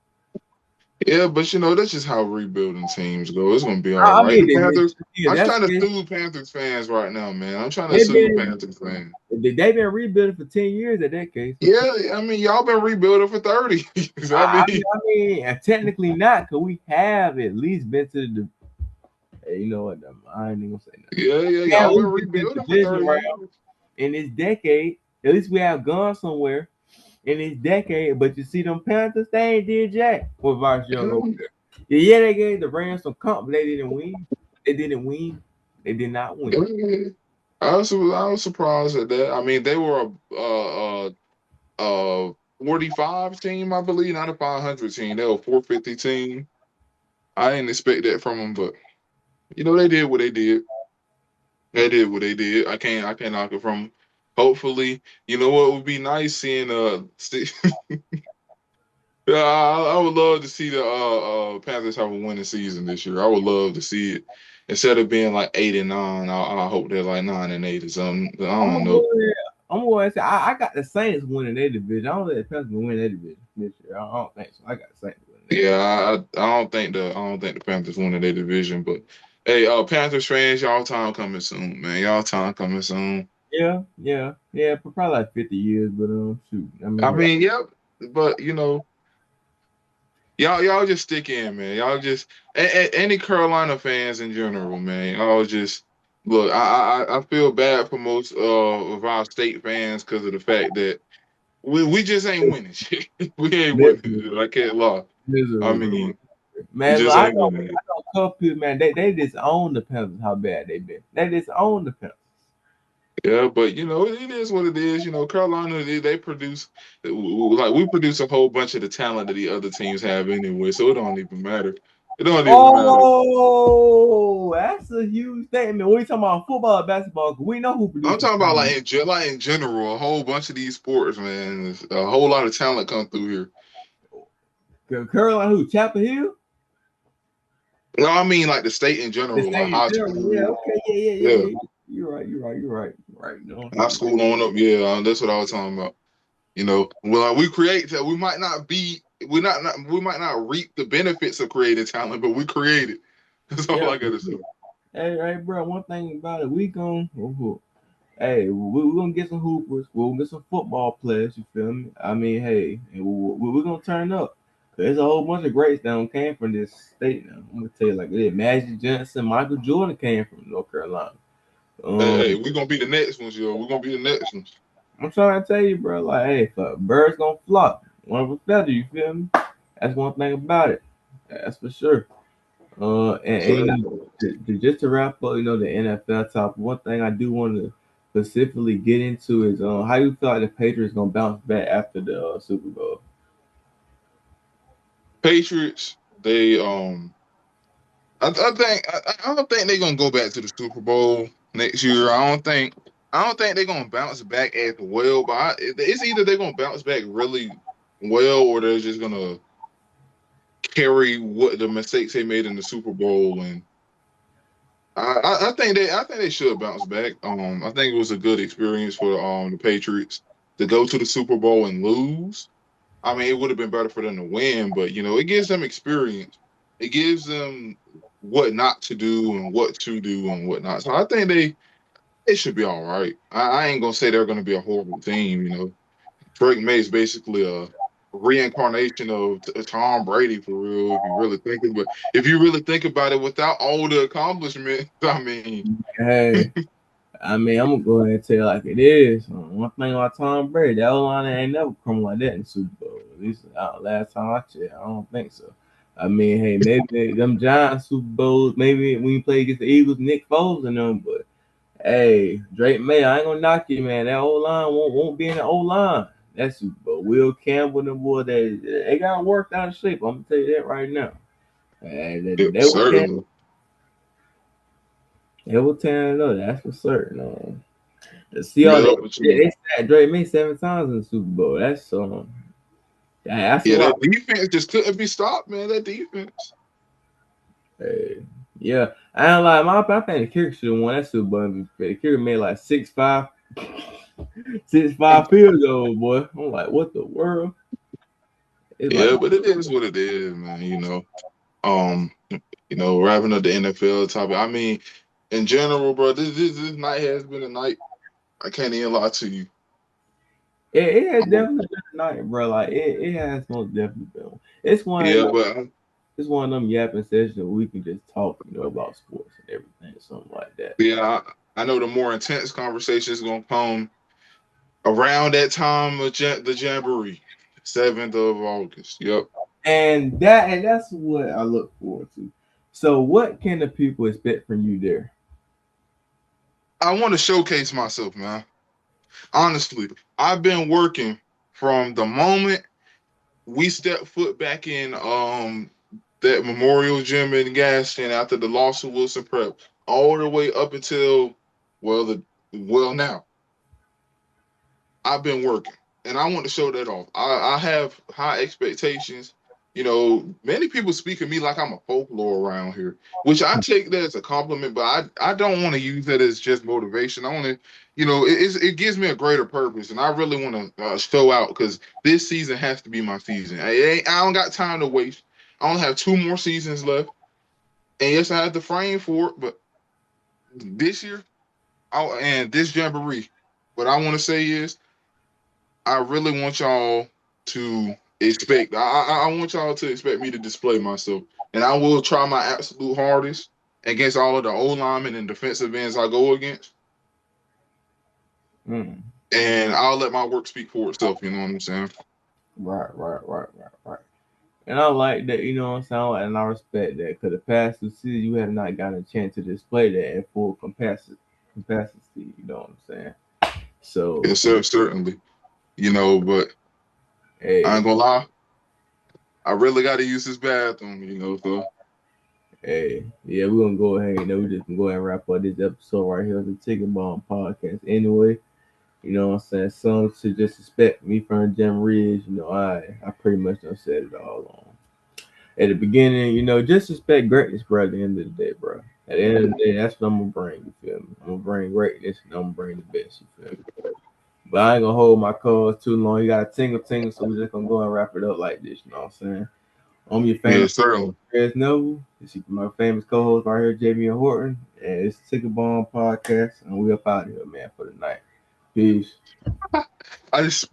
[SPEAKER 2] Yeah, but that's just how rebuilding teams go. It's gonna be all
[SPEAKER 1] I
[SPEAKER 2] right.
[SPEAKER 1] mean,
[SPEAKER 2] The Panthers.
[SPEAKER 1] yeah,
[SPEAKER 2] I'm
[SPEAKER 1] that's
[SPEAKER 2] trying to
[SPEAKER 1] it.
[SPEAKER 2] soothe Panthers fans right now, man. I'm trying to
[SPEAKER 1] They've
[SPEAKER 2] soothe
[SPEAKER 1] been
[SPEAKER 2] Panthers fans.
[SPEAKER 1] they've been rebuilding for 10 years at that case.
[SPEAKER 2] Yeah, I mean, y'all been rebuilding for 30. I mean,
[SPEAKER 1] Technically not, because we have at least been to the. You know what? I ain't even gonna say nothing.
[SPEAKER 2] yeah,
[SPEAKER 1] We have
[SPEAKER 2] y'all
[SPEAKER 1] at
[SPEAKER 2] been
[SPEAKER 1] least been to the
[SPEAKER 2] rebuilding for
[SPEAKER 1] division
[SPEAKER 2] 30
[SPEAKER 1] round
[SPEAKER 2] years.
[SPEAKER 1] in this decade. At least we have gone somewhere in this decade. But you see, them Panthers, they ain't did jack with Vice Young over there. Yeah, they gave the Rams some comp, but they didn't win. They didn't win. They did not win.
[SPEAKER 2] Yeah. I was surprised at that. I mean, they were a 45 team, I believe, not a 500 team. They were a 450 team. I didn't expect that from them, but they did what they did. They did what they did. I can't knock it from 'em. Hopefully, you know what would be nice seeing yeah, I would love to see the Panthers have a winning season this year. I would love to see it. Instead of being like 8-9, I hope they're like 9-8 or something. I
[SPEAKER 1] I'm
[SPEAKER 2] don't
[SPEAKER 1] gonna
[SPEAKER 2] know.
[SPEAKER 1] go ahead. I'm going to say I got the Saints winning their division. I don't think the Panthers will win their division this year. I don't think so. I got the Saints winning their
[SPEAKER 2] Yeah,
[SPEAKER 1] division.
[SPEAKER 2] I don't think the Panthers winning their division, but hey, Panthers fans, y'all time coming soon, man. Y'all time coming soon.
[SPEAKER 1] Yeah, yeah, yeah. For probably like 50 years, but shoot. I
[SPEAKER 2] I
[SPEAKER 1] mean, yeah.
[SPEAKER 2] mean, yep, but y'all just stick in, man. Y'all just any Carolina fans in general, man. Y'all just look. I feel bad for most of our state fans because of the fact that we just ain't winning shit. We ain't
[SPEAKER 1] Miserable,
[SPEAKER 2] winning. I can't lie. I
[SPEAKER 1] miserable,
[SPEAKER 2] mean, we
[SPEAKER 1] man. Look,
[SPEAKER 2] just ain't winning.
[SPEAKER 1] I know a couple people, man. They just own the Panthers. How bad they been? They just own the Panthers.
[SPEAKER 2] Yeah, but it is what it is. Carolina they produce like we produce a whole bunch of the talent that the other teams have anyway, so it don't even matter. It don't even matter.
[SPEAKER 1] Oh, that's a huge statement. We talking about football, or basketball. 'Cause we know who
[SPEAKER 2] I'm
[SPEAKER 1] produces
[SPEAKER 2] talking about
[SPEAKER 1] talent.
[SPEAKER 2] like in general, a whole bunch of these sports, man. A whole lot of talent come through here.
[SPEAKER 1] Carolina, who? Chapel Hill.
[SPEAKER 2] No, I mean like the state in
[SPEAKER 1] The
[SPEAKER 2] general, like
[SPEAKER 1] state in
[SPEAKER 2] high
[SPEAKER 1] general. Yeah.
[SPEAKER 2] school,
[SPEAKER 1] Okay. Yeah. Yeah. Yeah.
[SPEAKER 2] yeah,
[SPEAKER 1] Yeah. You're right. You're right. You're right. You're right. You know what I'm
[SPEAKER 2] high
[SPEAKER 1] saying?
[SPEAKER 2] school on up, yeah. That's what I was talking about. Well, like, we create that we might not be, we might not reap the benefits of creating talent, but we create it. That's all
[SPEAKER 1] Yeah.
[SPEAKER 2] I gotta say.
[SPEAKER 1] Hey, bro. One thing about it, we gon' hey, we gonna get some hoopers. We'll get some football players. You feel me? I mean, hey, and we're gonna turn up. There's a whole bunch of greats that came from this state. Now I'm gonna tell you like this: Magic Johnson, Michael Jordan came from North Carolina.
[SPEAKER 2] Hey,
[SPEAKER 1] Um,
[SPEAKER 2] we're gonna be the next ones, yo. We're gonna be the next ones.
[SPEAKER 1] I'm trying to tell you, bro. Like, hey, birds gonna flock. One of a feather. You feel me? That's one thing about it. That's for sure. And you know, just to wrap up, the NFL top. One thing I do want to specifically get into is how you feel like the Patriots gonna bounce back after the Super Bowl.
[SPEAKER 2] Patriots, I don't think they're gonna go back to the Super Bowl next year. I don't think they're gonna bounce back as well. But it's either they're gonna bounce back really well, or they're just gonna carry what the mistakes they made in the Super Bowl. And I think they should bounce back. I think it was a good experience for the Patriots to go to the Super Bowl and lose. I mean, it would have been better for them to win, but it gives them experience. It gives them what not to do and what to do and what not. So I think they should be all right. I ain't gonna say they're gonna be a horrible team. Drake May is basically a reincarnation of Tom Brady for real. If you really think about it, without all the accomplishments, I mean,
[SPEAKER 1] Hey, I mean, I'm gonna go ahead and tell you like it is. One thing about Tom Brady, that line ain't never come like that in the Super Bowl. At least last time I checked, I don't think so. I mean, hey, maybe them Giants Super Bowls, maybe when you play against the Eagles, Nick Foles and them, but hey, Drake May, I ain't gonna knock you, man. That old line won't be in the old line. That Super Bowl. Will Campbell and the boy, they got worked out of shape. I'm gonna tell you that right now.
[SPEAKER 2] Yeah,
[SPEAKER 1] They were tearing,
[SPEAKER 2] certainly.
[SPEAKER 1] they were tearing it up. That's for certain. The Seahawks,
[SPEAKER 2] Yeah, but
[SPEAKER 1] they sacked Drake May 7 times in the Super Bowl. That's a
[SPEAKER 2] yeah,
[SPEAKER 1] lot.
[SPEAKER 2] that defense just couldn't be stopped, man. That defense.
[SPEAKER 1] Hey, yeah, I ain't like my. I think the kicker should have won that Super Bowl MVP. The kicker made like 6'5", 6'5" field goal, boy. I'm like, what the world? It's like,
[SPEAKER 2] Yeah, but it is what it is, man. Um, wrapping up the NFL topic. I mean, in general, bro, this night has been a night. I can't even lie to you.
[SPEAKER 1] it has
[SPEAKER 2] Um,
[SPEAKER 1] definitely been a night, bro. Like it has most definitely been. It's one,
[SPEAKER 2] yeah, but
[SPEAKER 1] it's one of them yapping sessions where we can just talk, about sports and everything, something like that.
[SPEAKER 2] yeah, I know the more intense conversation is gonna come around that time of the Jamboree, 7th of August. Yep.
[SPEAKER 1] And that's what I look forward to. So, what can the people expect from you there?
[SPEAKER 2] I want to showcase myself, man. Honestly, I've been working from the moment we stepped foot back in that Memorial Gym in Gaston after the loss of Wilson Prep, all the way up until now. I've been working, and I want to show that off. I have high expectations. Many people speak of me like I'm a folklore around here, which I take that as a compliment. But I don't want to use that as just motivation. I want to, it gives me a greater purpose, and I really want to show out because this season has to be my season. I don't got time to waste. I only have 2 more seasons left, and yes, I have the frame for it. But this year, and this jamboree, what I want to say is I really want y'all to expect. I want y'all to expect me to display myself, and I will try my absolute hardest against all of the O linemen and defensive ends I go against,
[SPEAKER 1] Mm,
[SPEAKER 2] and I'll let my work speak for itself. You know what I'm saying?
[SPEAKER 1] right. And I like that, what I'm saying, and I respect that because the past 2 seasons you have not gotten a chance to display that in full capacity. You know what I'm saying? So,
[SPEAKER 2] Yes, sir, certainly. But I
[SPEAKER 1] hey,
[SPEAKER 2] ain't gonna lie. I really got to use this bathroom. So
[SPEAKER 1] yeah, we're gonna go ahead. We just gonna go ahead and wrap up this episode right here of the Ticket Bomb podcast. Anyway, you know what I'm saying? Some to just expect me from Jim Ridge. I pretty much done said it all on. At the beginning, just expect greatness, bro. At the end of the day, bro. At the end of the day, that's what I'm gonna bring. You feel me? I'm gonna bring greatness, and I'm gonna bring the best. You feel me? But I ain't gonna hold my cards too long. You got a tingle, so we just gonna go and wrap it up like this. You know what I'm saying? I'm your
[SPEAKER 2] yeah,
[SPEAKER 1] famous
[SPEAKER 2] certainly.
[SPEAKER 1] Chris Noble. This is my famous co-host right here, Jamie Horton, and it's Ticket Bomb podcast, and we up out of here, man, for the night. Peace.
[SPEAKER 2] I just